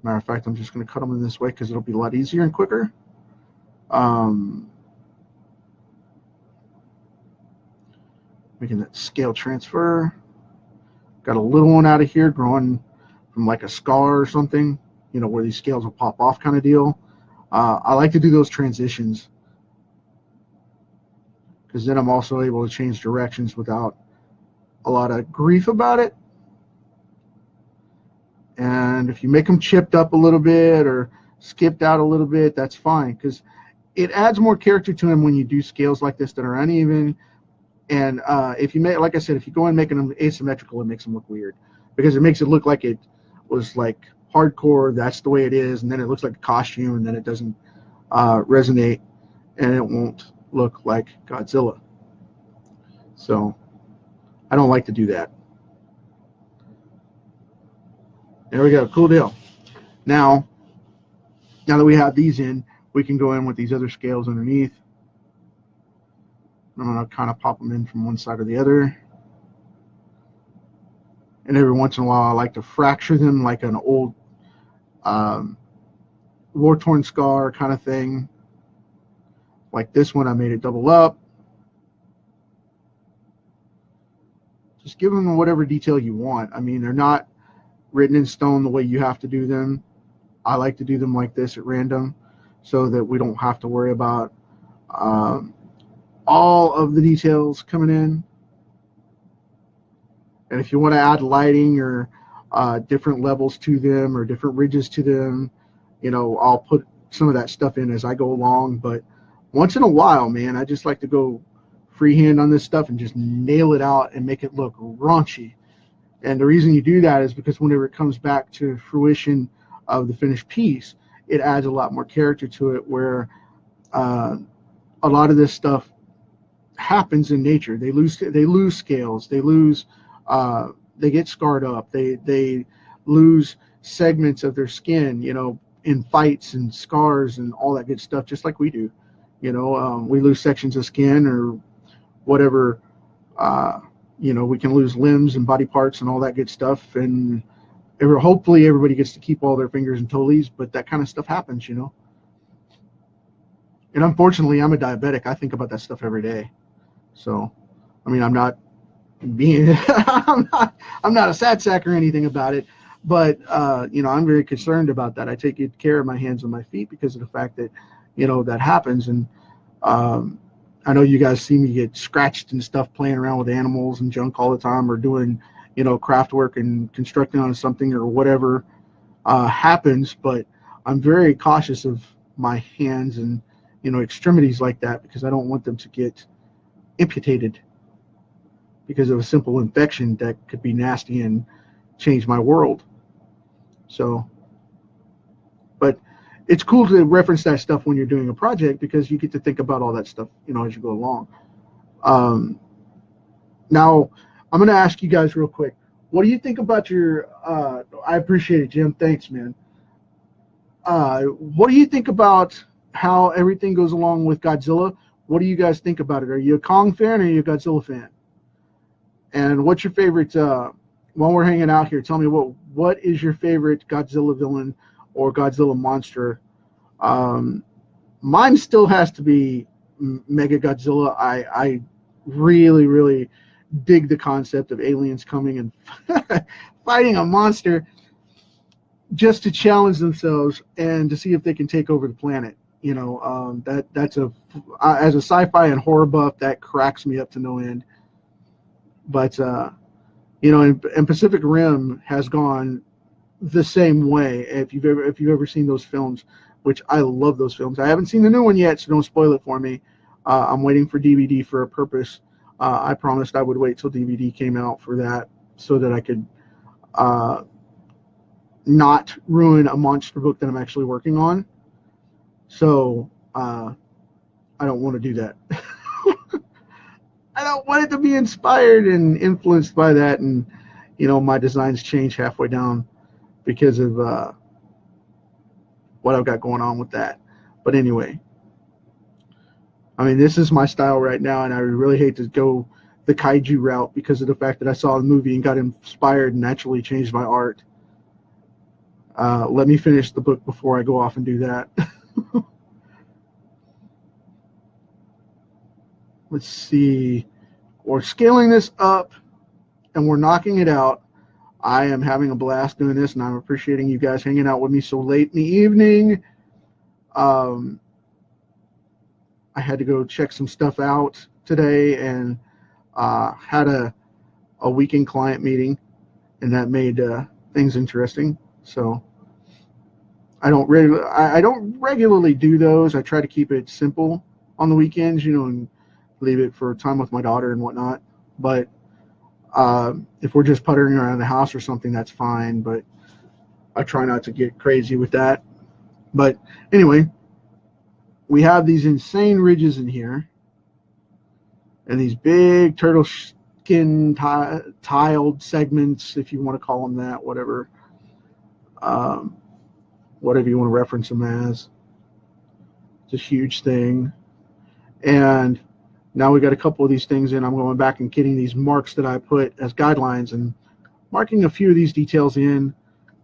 Matter of fact, I'm just going to cut them in this way because it'll be a lot easier and quicker. Making that scale transfer. Got a little one out of here growing from like a scar or something, you know, where these scales will pop off kind of deal. I like to do those transitions because then I'm also able to change directions without a lot of grief about it. And if you make them chipped up a little bit or skipped out a little bit, that's fine, because it adds more character to them when you do scales like this that are uneven. And if you make, like I said, if you go in making them asymmetrical, it makes them look weird, because it makes it look like it was like hardcore, that's the way it is, and then it looks like a costume, and then it doesn't resonate, and it won't look like Godzilla. So I don't like to do that. There we go, cool deal. Now that we have these in, we can go in with these other scales underneath. I'm going to kind of pop them in from one side or the other. And every once in a while, I like to fracture them like an old war-torn scar kind of thing. Like this one, I made it double up. Just give them whatever detail you want. I mean, they're not written in stone the way you have to do them. I like to do them like this at random so that we don't have to worry about all of the details coming in. And if you want to add lighting or different levels to them or different ridges to them, you know, I'll put some of that stuff in as I go along. But once in a while, man, I just like to go freehand on this stuff and just nail it out and make it look raunchy. And the reason you do that is because whenever it comes back to fruition of the finished piece, it adds a lot more character to it, where a lot of this stuff happens in nature. They lose scales, they lose they get scarred up, they lose segments of their skin, you know, in fights and scars and all that good stuff, just like we do. You know, we lose sections of skin or whatever. You know, we can lose limbs and body parts and all that good stuff, and hopefully everybody gets to keep all their fingers and toes, but that kind of stuff happens, you know. And unfortunately, I'm a diabetic. I think about that stuff every day. So, I mean, I'm not being I'm not a sad sack or anything about it, but you know, I'm very concerned about that. I take good care of my hands and my feet because of the fact that, you know, that happens. And I know you guys see me get scratched and stuff playing around with animals and junk all the time, or doing, you know, craft work and constructing on something or whatever happens. But I'm very cautious of my hands and, you know, extremities like that, because I don't want them to get amputated because of a simple infection that could be nasty and change my world. So, but it's cool to reference that stuff when you're doing a project, because you get to think about all that stuff, you know, as you go along. Now, I'm going to ask you guys real quick, what do you think about your, I appreciate it, Jim. Thanks, man. What do you think about how everything goes along with Godzilla? What do you guys think about it? Are you a Kong fan or are you a Godzilla fan? And what's your favorite, while we're hanging out here, tell me what is your favorite Godzilla villain or Godzilla monster? Mine still has to be Mega Godzilla. I really, really dig the concept of aliens coming and fighting a monster. just to challenge themselves and to see if they can take over the planet. That's as a sci-fi and horror buff, that cracks me up to no end. But and Pacific Rim has gone the same way. If you've ever seen those films, which I love those films. I haven't seen the new one yet, so don't spoil it for me. I'm waiting for DVD for a purpose. I promised I would wait till DVD came out for that, so that I could not ruin a monster book that I'm actually working on. So I don't want to do that. I don't want it to be inspired and influenced by that, and my designs change halfway down because of what I've got going on with that. But anyway, I mean, this is my style right now, and I really hate to go the kaiju route because of the fact that I saw the movie and got inspired and naturally changed my art. Let me finish the book before I go off and do that. Let's see. We're scaling this up, and we're knocking it out. I am having a blast doing this, and I'm appreciating you guys hanging out with me so late in the evening. I had to go check some stuff out today, and had a weekend client meeting, and that made things interesting. So I don't regularly do those. I try to keep it simple on the weekends, and leave it for time with my daughter and whatnot. But if we're just puttering around the house or something, that's fine. But I try not to get crazy with that. But anyway, we have these insane ridges in here, and these big turtle skin tiled segments, if you want to call them that, whatever you want to reference them as. It's a huge thing. And now we got a couple of these things in. I'm going back and getting these marks that I put as guidelines and marking a few of these details in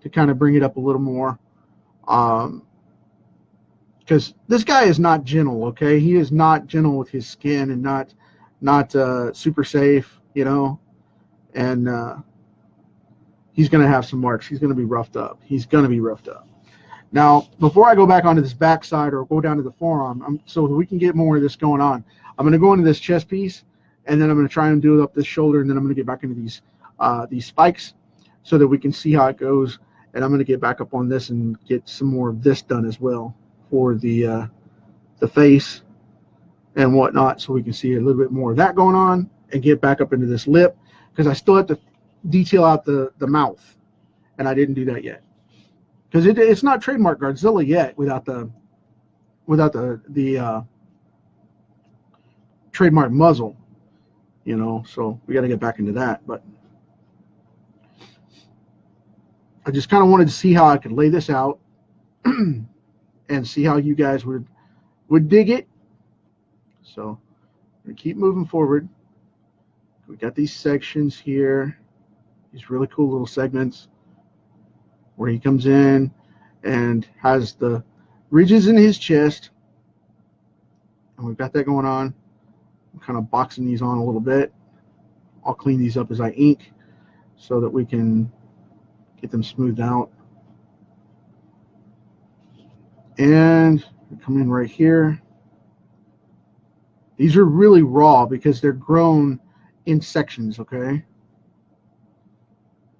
to kind of bring it up a little more. Because this guy is not gentle, okay? He is not gentle with his skin and not super safe, and he's going to have some marks. He's going to be roughed up. Now, before I go back onto this backside or go down to the forearm, so we can get more of this going on, I'm going to go into this chest piece, and then I'm going to try and do it up this shoulder, and then I'm going to get back into these spikes so that we can see how it goes. And I'm going to get back up on this and get some more of this done as well for the face and whatnot, so we can see a little bit more of that going on and get back up into this lip, because I still have to detail out the mouth, and I didn't do that yet. Because it's not trademark Godzilla yet without the trademark muzzle, so we got to get back into that. But I just kind of wanted to see how I could lay this out and see how you guys would dig it. So we're going to keep moving forward. We got these sections here, these really cool little segments where he comes in and has the ridges in his chest, and we've got that going on. I'm kind of boxing these on a little bit. I'll clean these up as I ink so that we can get them smoothed out. And come in right here. These are really raw because they're grown in sections, okay?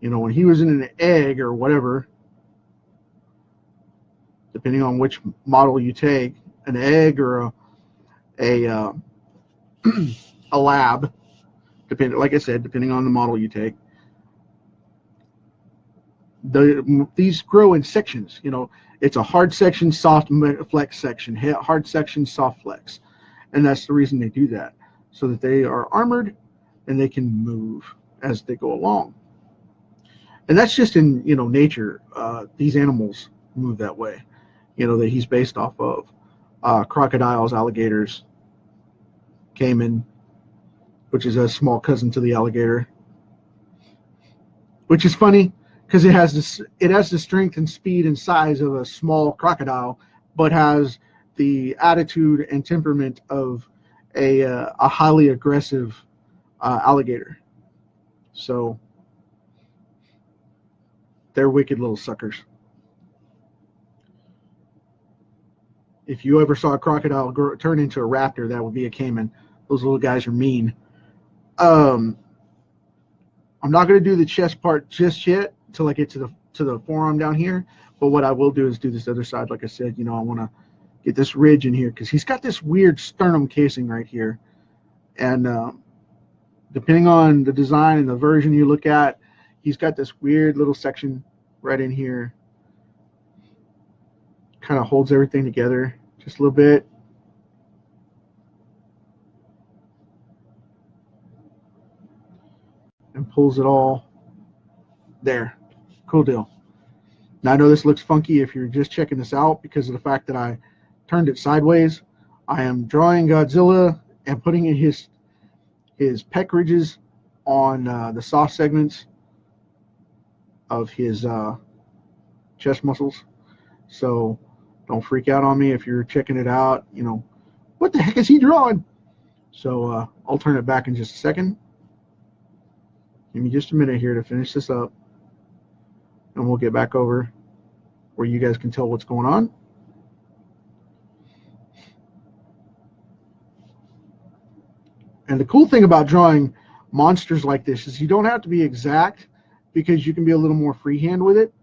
When he was in an egg or whatever, depending on which model you take, an egg or a lab, like I said, depending on the model you take, these grow in sections. It's a hard section, soft flex section, hard section, soft flex, and that's the reason they do that, so that they are armored and they can move as they go along. And that's just in nature. These animals move that way, that he's based off of. Crocodiles, alligators, caiman, which is a small cousin to the alligator, which is funny because it has the strength and speed and size of a small crocodile, but has the attitude and temperament of a highly aggressive alligator. So they're wicked little suckers. If you ever saw a crocodile turn into a raptor, that would be a caiman. Those little guys are mean. I'm not going to do the chest part just yet until I get to the forearm down here. But what I will do is do this other side. Like I said, I want to get this ridge in here because he's got this weird sternum casing right here. And depending on the design and the version you look at, he's got this weird little section right in here. Kind of holds everything together just a little bit. And pulls it all there. Cool deal. Now I know this looks funky if you're just checking this out because of the fact that I turned it sideways. I am drawing Godzilla and putting in his pec ridges on the soft segments of his chest muscles. So don't freak out on me if you're checking it out. What the heck is he drawing? So I'll turn it back in just a second. Give me just a minute here to finish this up. And we'll get back over where you guys can tell what's going on. And the cool thing about drawing monsters like this is you don't have to be exact because you can be a little more freehand with it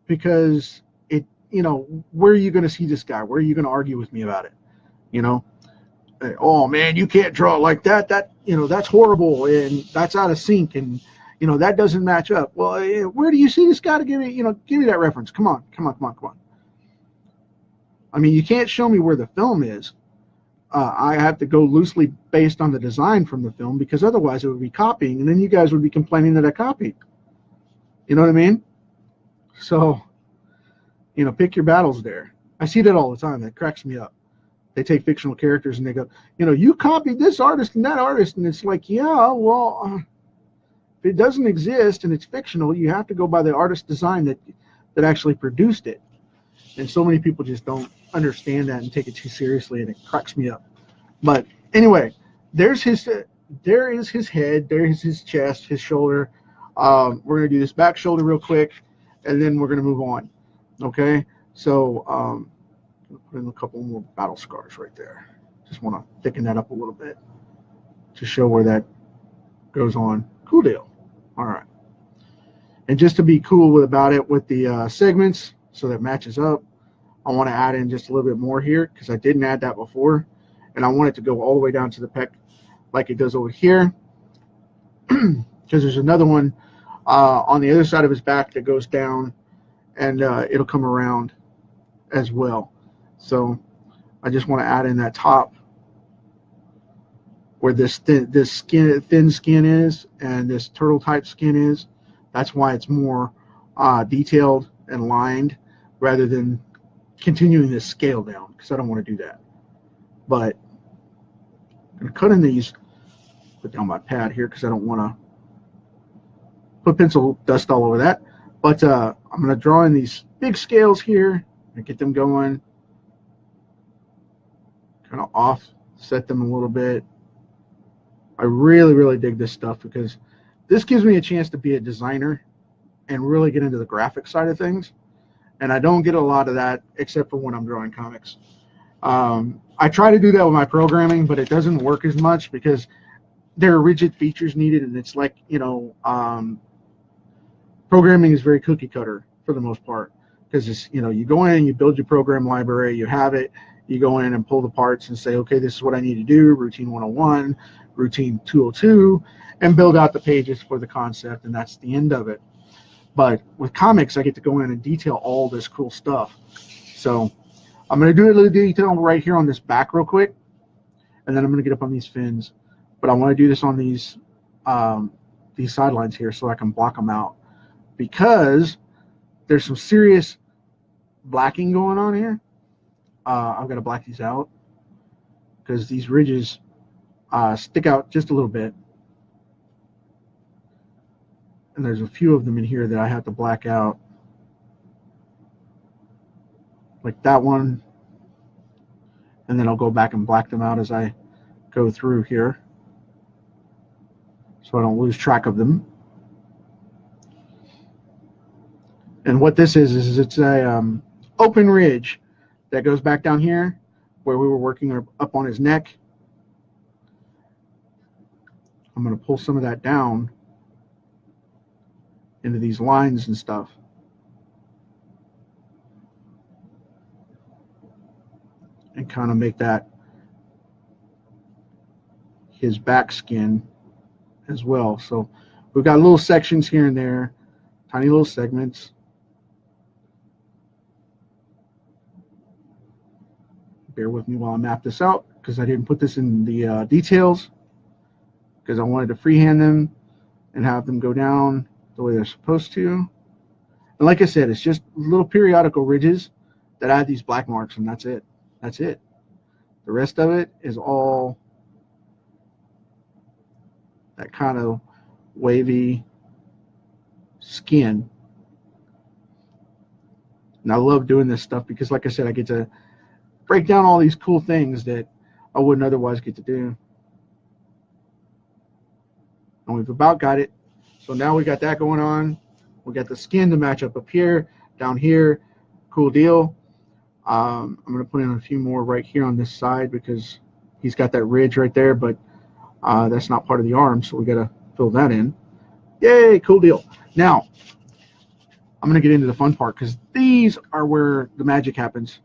because where are you going to see this guy? Where are you going to argue with me about it? Oh man, you can't draw it like that. That's horrible and that's out of sync and that doesn't match up. Well, where do you see this guy to give me that reference? Come on. I mean, you can't show me where the film is. I have to go loosely based on the design from the film because otherwise it would be copying and then you guys would be complaining that I copied. You know what I mean? So, pick your battles there. I see that all the time. That cracks me up. They take fictional characters and they go, you copied this artist and that artist. And it's like, yeah, well, if it doesn't exist and it's fictional, you have to go by the artist design that actually produced it. And so many people just don't understand that and take it too seriously, and it cracks me up. But anyway, there is his head, there is his chest, his shoulder. We're going to do this back shoulder real quick, and then we're going to move on. Okay, so put in a couple more battle scars right there. Just want to thicken that up a little bit to show where that goes on. Cool deal. All right. And just to be cool about it with the segments, so that matches up, I want to add in just a little bit more here because I didn't add that before, and I want it to go all the way down to the pec like it does over here. Because there's another one on the other side of his back that goes down, and it'll come around as well. So I just want to add in that top where this thin skin is and this turtle type skin is. That's why it's more detailed and lined rather than continuing this scale down, because I don't want to do that. But I'm going to cut in these, put down my pad here because I don't want to put pencil dust all over that. But I'm going to draw in these big scales here and get them going. Kind of offset them a little bit. I really, really dig this stuff because this gives me a chance to be a designer and really get into the graphic side of things. And I don't get a lot of that except for when I'm drawing comics. I try to do that with my programming, but it doesn't work as much because there are rigid features needed, and it's like, programming is very cookie cutter for the most part because it's, you go in, you build your program library, you have it, you go in and pull the parts and say, okay, this is what I need to do, routine 101, routine 202, and build out the pages for the concept, and that's the end of it. But with comics, I get to go in and detail all this cool stuff. So I'm going to do a little detail right here on this back real quick, and then I'm going to get up on these fins. But I want to do this on these sidelines here so I can block them out because there's some serious blacking going on here. I've got to black these out because these ridges stick out just a little bit. And there's a few of them in here that I have to black out. Like that one. And then I'll go back and black them out as I go through here, so I don't lose track of them. And what this is it's a open ridge that goes back down here. where we were working up on his neck. I'm going to pull some of that down into these lines and stuff. And kind of make that his back skin as well. So we've got little sections here and there, tiny little segments. Bear with me while I map this out, because I didn't put this in the details, because I wanted to freehand them and have them go down the way they're supposed to. And like I said, it's just little periodical ridges that add these black marks, and that's it. That's it. The rest of it is all that kind of wavy skin. And I love doing this stuff because, like I said, I get to break down all these cool things that I wouldn't otherwise get to do. And we've about got it. So now we got that going on. We got the skin to match up here, down here. Cool deal. I'm going to put in a few more right here on this side because he's got that ridge right there, but that's not part of the arm, so we got to fill that in. Yay, cool deal. Now, I'm going to get into the fun part, because these are where the magic happens.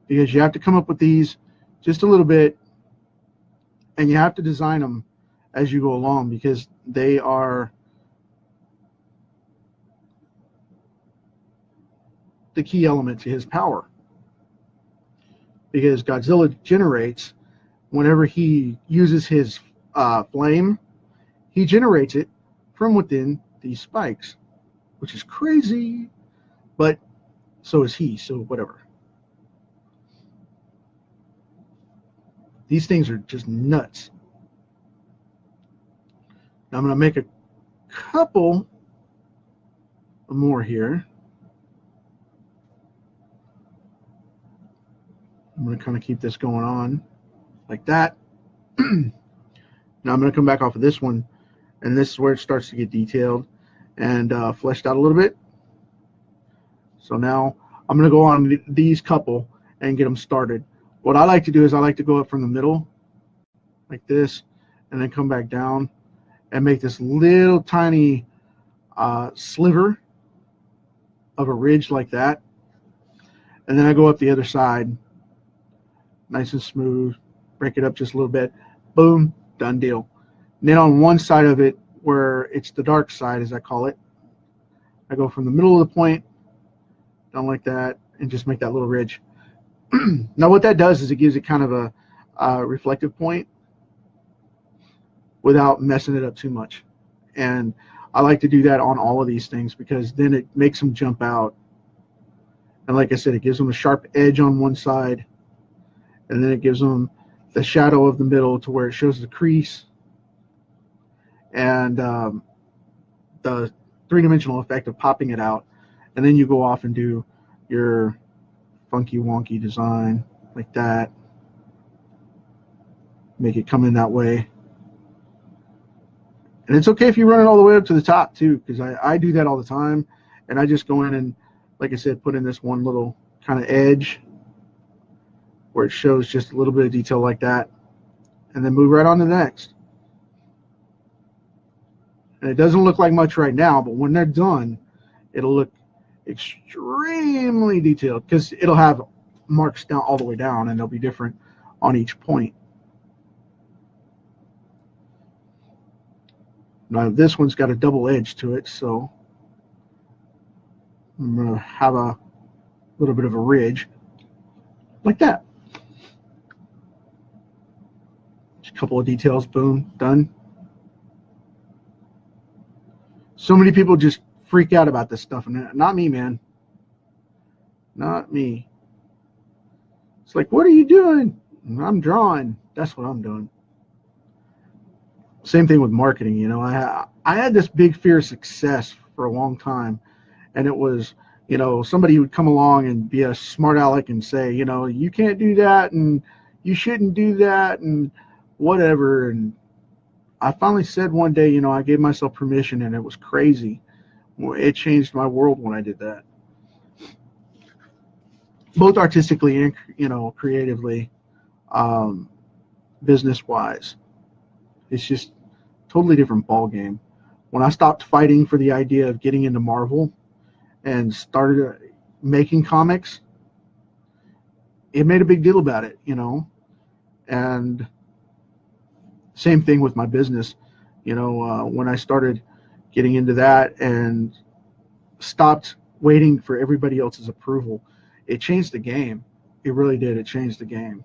Because you have to come up with these just a little bit, and you have to design them as you go along, because they are the key element to his power. Because Godzilla generates, whenever he uses his flame, he generates it from within these spikes, which is crazy, but so is he, so whatever. These things are just nuts. Now I'm going to make a couple more here. I'm going to kind of keep this going on like that. Now I'm going to come back off of this one, and this is where it starts to get detailed and fleshed out a little bit. So now I'm going to go on these couple and get them started. What I like to do is I like to go up from the middle like this, and then come back down and make this little tiny sliver of a ridge like that. And then I go up the other side, nice and smooth, break it up just a little bit, boom, done deal. And then on one side of it, where it's the dark side, as I call it, I go from the middle of the point down like that and just make that little ridge. Now what that does is it gives it kind of a reflective point without messing it up too much. And I like to do that on all of these things, because then it makes them jump out. And like I said, it gives them a sharp edge on one side, and then it gives them the shadow of the middle to where it shows the crease, and the three-dimensional effect of popping it out. And then you go off and do your funky wonky design like that, make it come in that way. And it's okay if you run it all the way up to the top too, because I do that all the time. And I just go in and, like I said, put in this one little kind of edge where it shows just a little bit of detail like that, and then move right on to the next. And it doesn't look like much right now, but when they're done, it'll look extremely detailed, because it'll have marks down all the way down, and they'll be different on each point. Now this one's got a double edge to it, so I'm going to have a little bit of a ridge like that. Just a couple of details, boom, done. So many people just freak out about this stuff, and not me, man. Not me. It's like, what are you doing? I'm drawing. That's what I'm doing. Same thing with marketing, you know. I had this big fear of success for a long time, and it was, you know, somebody would come along and be a smart aleck and say, you know, you can't do that, and you shouldn't do that, and whatever. And I finally said one day, you know, I gave myself permission, and it was crazy. It changed my world when I did that. both artistically and, you know, creatively, um, business wise. It's just totally different ball game. When I stopped fighting for the idea of getting into Marvel and started making comics, it made a big deal about it, you know. And same thing with my business, you know, when I started getting into that and stopped waiting for everybody else's approval, it changed the game. It really did. It changed the game.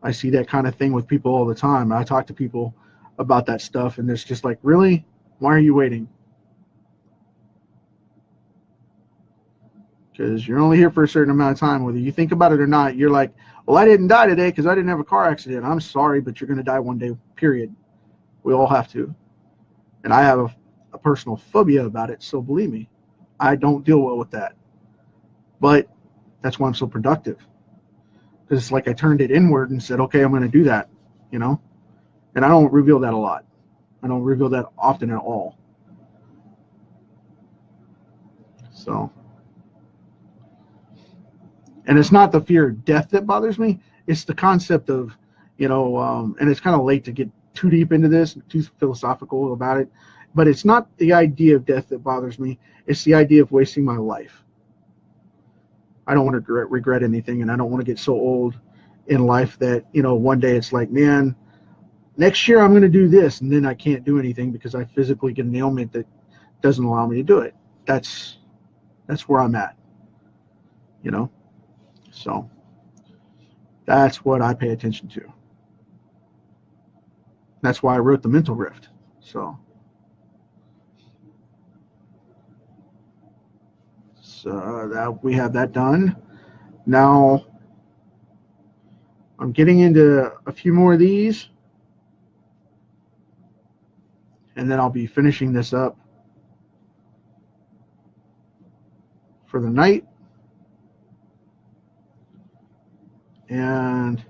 I see that kind of thing with people all the time. I talk to people about that stuff, and it's just like, really? Why are you waiting? Because you're only here for a certain amount of time. Whether you think about it or not, you're like, well, I didn't die today because I didn't have a car accident. I'm sorry, but you're going to die one day, period. We all have to. And I have a personal phobia about it, so believe me, I don't deal well with that. But that's why I'm so productive. Because it's like I turned it inward and said, okay, I'm going to do that, you know? And I don't reveal that a lot. I don't reveal that often at all. So, and it's not the fear of death that bothers me. It's the concept of, you know, and it's kind of late to get too deep into this, too philosophical about it. But it's not the idea of death that bothers me. It's the idea of wasting my life. I don't want to regret anything, and I don't want to get so old in life that, you know, one day it's like, man, next year I'm going to do this, and then I can't do anything because I physically get an ailment that doesn't allow me to do it. That's where I'm at, you know. So that's what I pay attention to. That's why I wrote The Mental Rift. So that we have that done. Now I'm getting into a few more of these, and then I'll be finishing this up for the night. And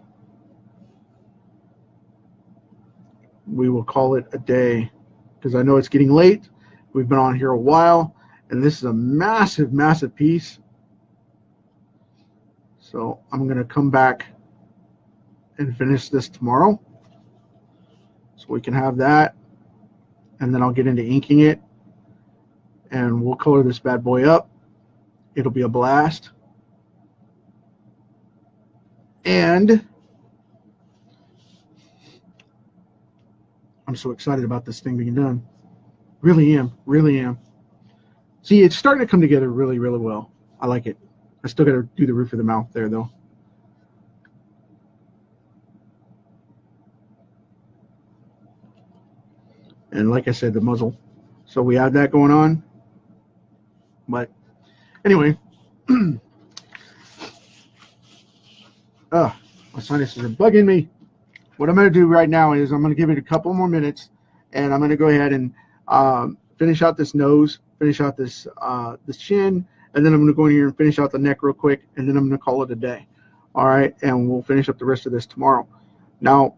we will call it a day because I know it's getting late. We've been on here a while, and this is a massive, massive piece. So I'm going to come back and finish this tomorrow so we can have that, and then I'll get into inking it, and we'll color this bad boy up. It'll be a blast. And I'm so excited about this thing being done. Really am. Really am. See, it's starting to come together really, really well. I like it. I still got to do the roof of the mouth there, though. And like I said, the muzzle. So we have that going on. But anyway, my sinuses are bugging me. What I'm going to do right now is I'm going to give it a couple more minutes, and I'm going to go ahead and finish out this nose, finish out this this chin, and then I'm going to go in here and finish out the neck real quick, and then I'm going to call it a day. All right, and we'll finish up the rest of this tomorrow. Now,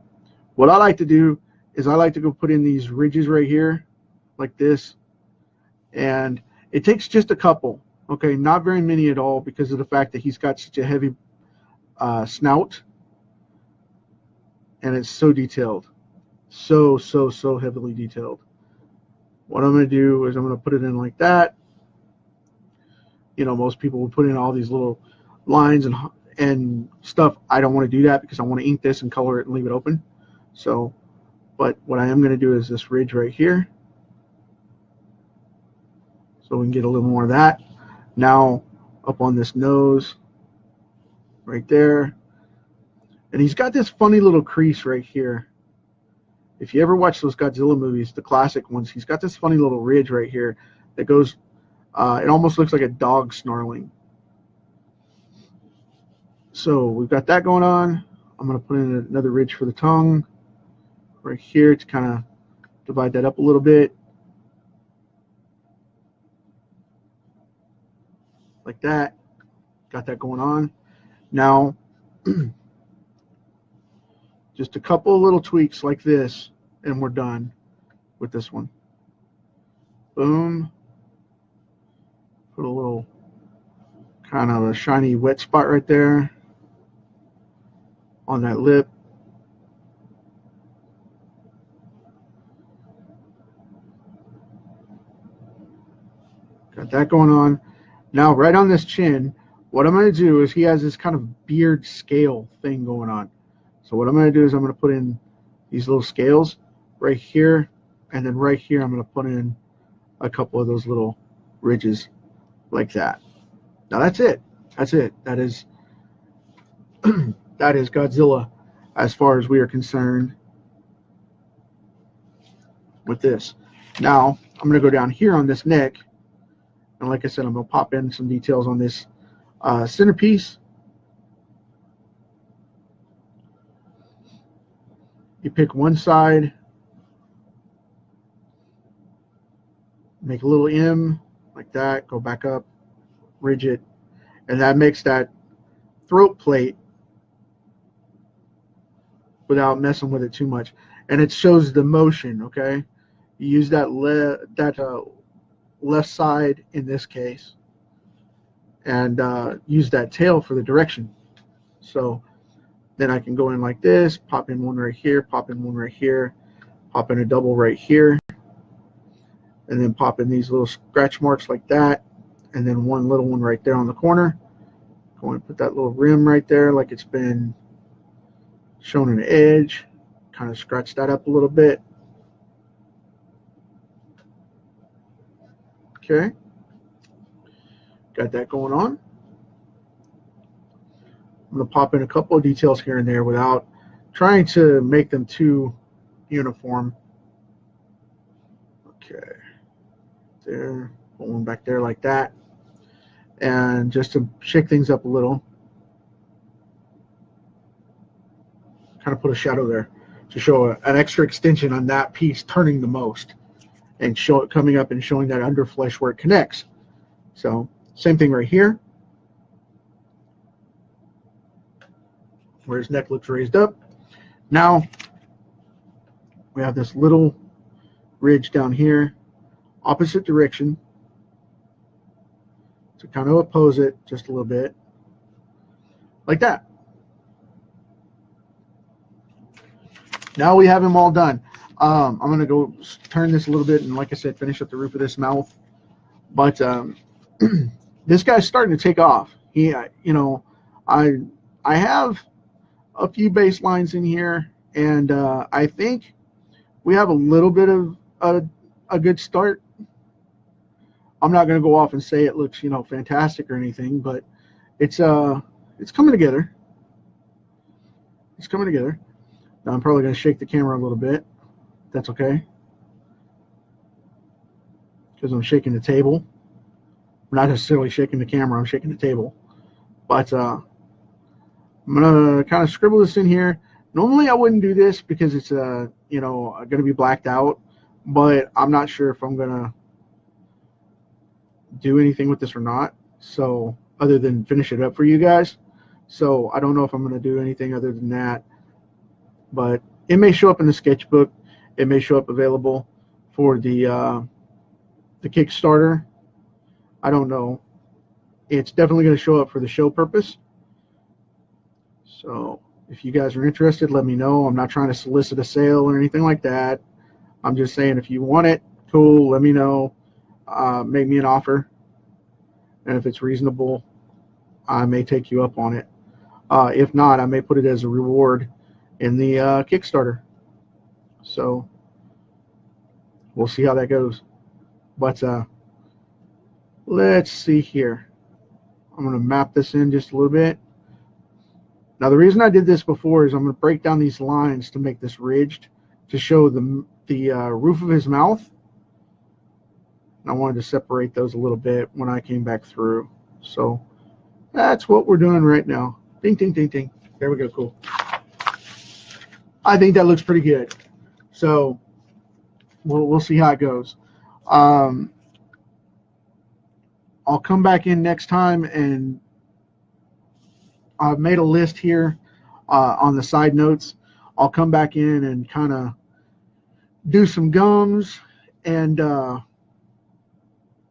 what I like to do is I like to go put in these ridges right here, like this, and it takes just a couple. Okay, not very many at all because of the fact that he's got such a heavy snout, and it's so detailed, so heavily detailed. What I'm going to do is I'm going to put it in like that. You know, most people will put in all these little lines and stuff. I don't want to do that because I want to ink this and color it and leave it open. So, but what I am going to do is this ridge right here, so we can get a little more of that. Now up on this nose right there, and he's got this funny little crease right here. If you ever watch those Godzilla movies, the classic ones, he's got this funny little ridge right here that goes, it almost looks like a dog snarling. So we've got that going on. I'm going to put in another ridge for the tongue right here to kind of divide that up a little bit. Like that. Got that going on. Now, just a couple of little tweaks like this, and we're done with this one. Boom. Put a little kind of a shiny wet spot right there on that lip. Got that going on. Now, right on this chin, what I'm going to do is he has this kind of beard scale thing going on. So what I'm going to do is I'm going to put in these little scales right here, and then right here I'm going to put in a couple of those little ridges like that. Now that's it. That's it. That is that is Godzilla as far as we are concerned with this. Now I'm going to go down here on this neck, and like I said, I'm going to pop in some details on this centerpiece. You pick one side, make a little M like that, go back up, ridge it, and that makes that throat plate without messing with it too much. And it shows the motion, okay? You use that left side in this case, and use that tail for the direction. So then I can go in like this, pop in one right here, pop in one right here, pop in a double right here, and then pop in these little scratch marks like that, and then one little one right there on the corner. Go and put that little rim right there like it's been shown an edge. Kind of scratch that up a little bit. Okay. Got that going on. I'm going to pop in a couple of details here and there without trying to make them too uniform. Okay. There. Put one back there like that. And just to shake things up a little, kind of put a shadow there to show an extra extension on that piece turning the most, and show it coming up and showing that underflesh where it connects. So same thing right here, where his neck looks raised up. Now we have this little ridge down here, opposite direction, to kind of oppose it just a little bit, like that. Now we have him all done. I'm going to go turn this a little bit and, like I said, finish up the roof of this mouth. But this guy's starting to take off. He, you know, I have a few baselines in here, and I think we have a little bit of a good start. I'm not going to go off and say it looks, you know, fantastic or anything, but it's coming together. It's coming together. Now I'm probably going to shake the camera a little bit. That's okay, because I'm shaking the table. I'm not necessarily shaking the camera, I'm shaking the table. But I'm going to kind of scribble this in here. Normally I wouldn't do this because it's you know, going to be blacked out, but I'm not sure if I'm going to do anything with this or not, so other than finish it up for you guys. So I don't know if I'm going to do anything other than that, but it may show up in the sketchbook. It may show up available for the Kickstarter. I don't know. It's definitely going to show up for the show purpose. So if you guys are interested, let me know. I'm not trying to solicit a sale or anything like that. I'm just saying, if you want it, cool, let me know. Make me an offer, and if it's reasonable, I may take you up on it. If not, I may put it as a reward in the Kickstarter. So we'll see how that goes. But let's see here. I'm going to map this in just a little bit. Now the reason I did this before is I'm going to break down these lines to make this ridged to show the roof of his mouth. And I wanted to separate those a little bit when I came back through. So that's what we're doing right now. Ding, ding, ding, ding. There we go. Cool. I think that looks pretty good. So we'll see how it goes. I'll come back in next time, and I've made a list here on the side notes. I'll come back in and kind of do some gums, and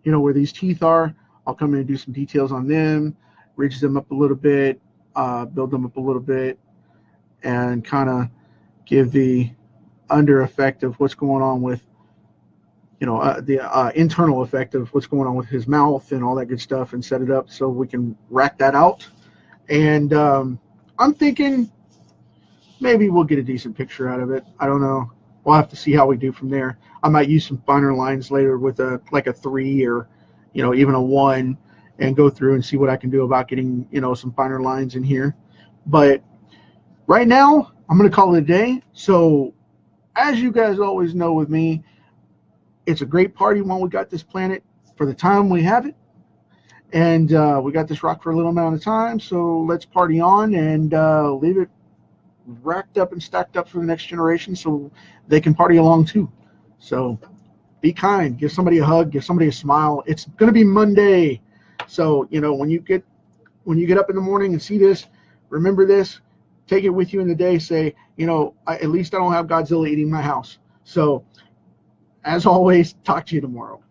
you know, where these teeth are, I'll come in and do some details on them. ridge them up a little bit, build them up a little bit, and kind of give the under effect of what's going on with, the internal effect of what's going on with his mouth and all that good stuff, and set it up so we can rack that out. And I'm thinking maybe we'll get a decent picture out of it. I don't know. We'll have to see how we do from there. I might use some finer lines later with a 3 or, even a 1, and go through and see what I can do about getting, some finer lines in here. But right now, I'm going to call it a day. So as you guys always know with me, it's a great party when we got this planet for the time we have it. And we got this rock for a little amount of time. So let's party on and leave it racked up and stacked up for the next generation so they can party along too. So be kind, give somebody a hug, give somebody a smile. It's going to be Monday. So, when you get up in the morning and see this, remember this, take it with you in the day. Say, at least I don't have Godzilla eating my house. So as always, talk to you tomorrow.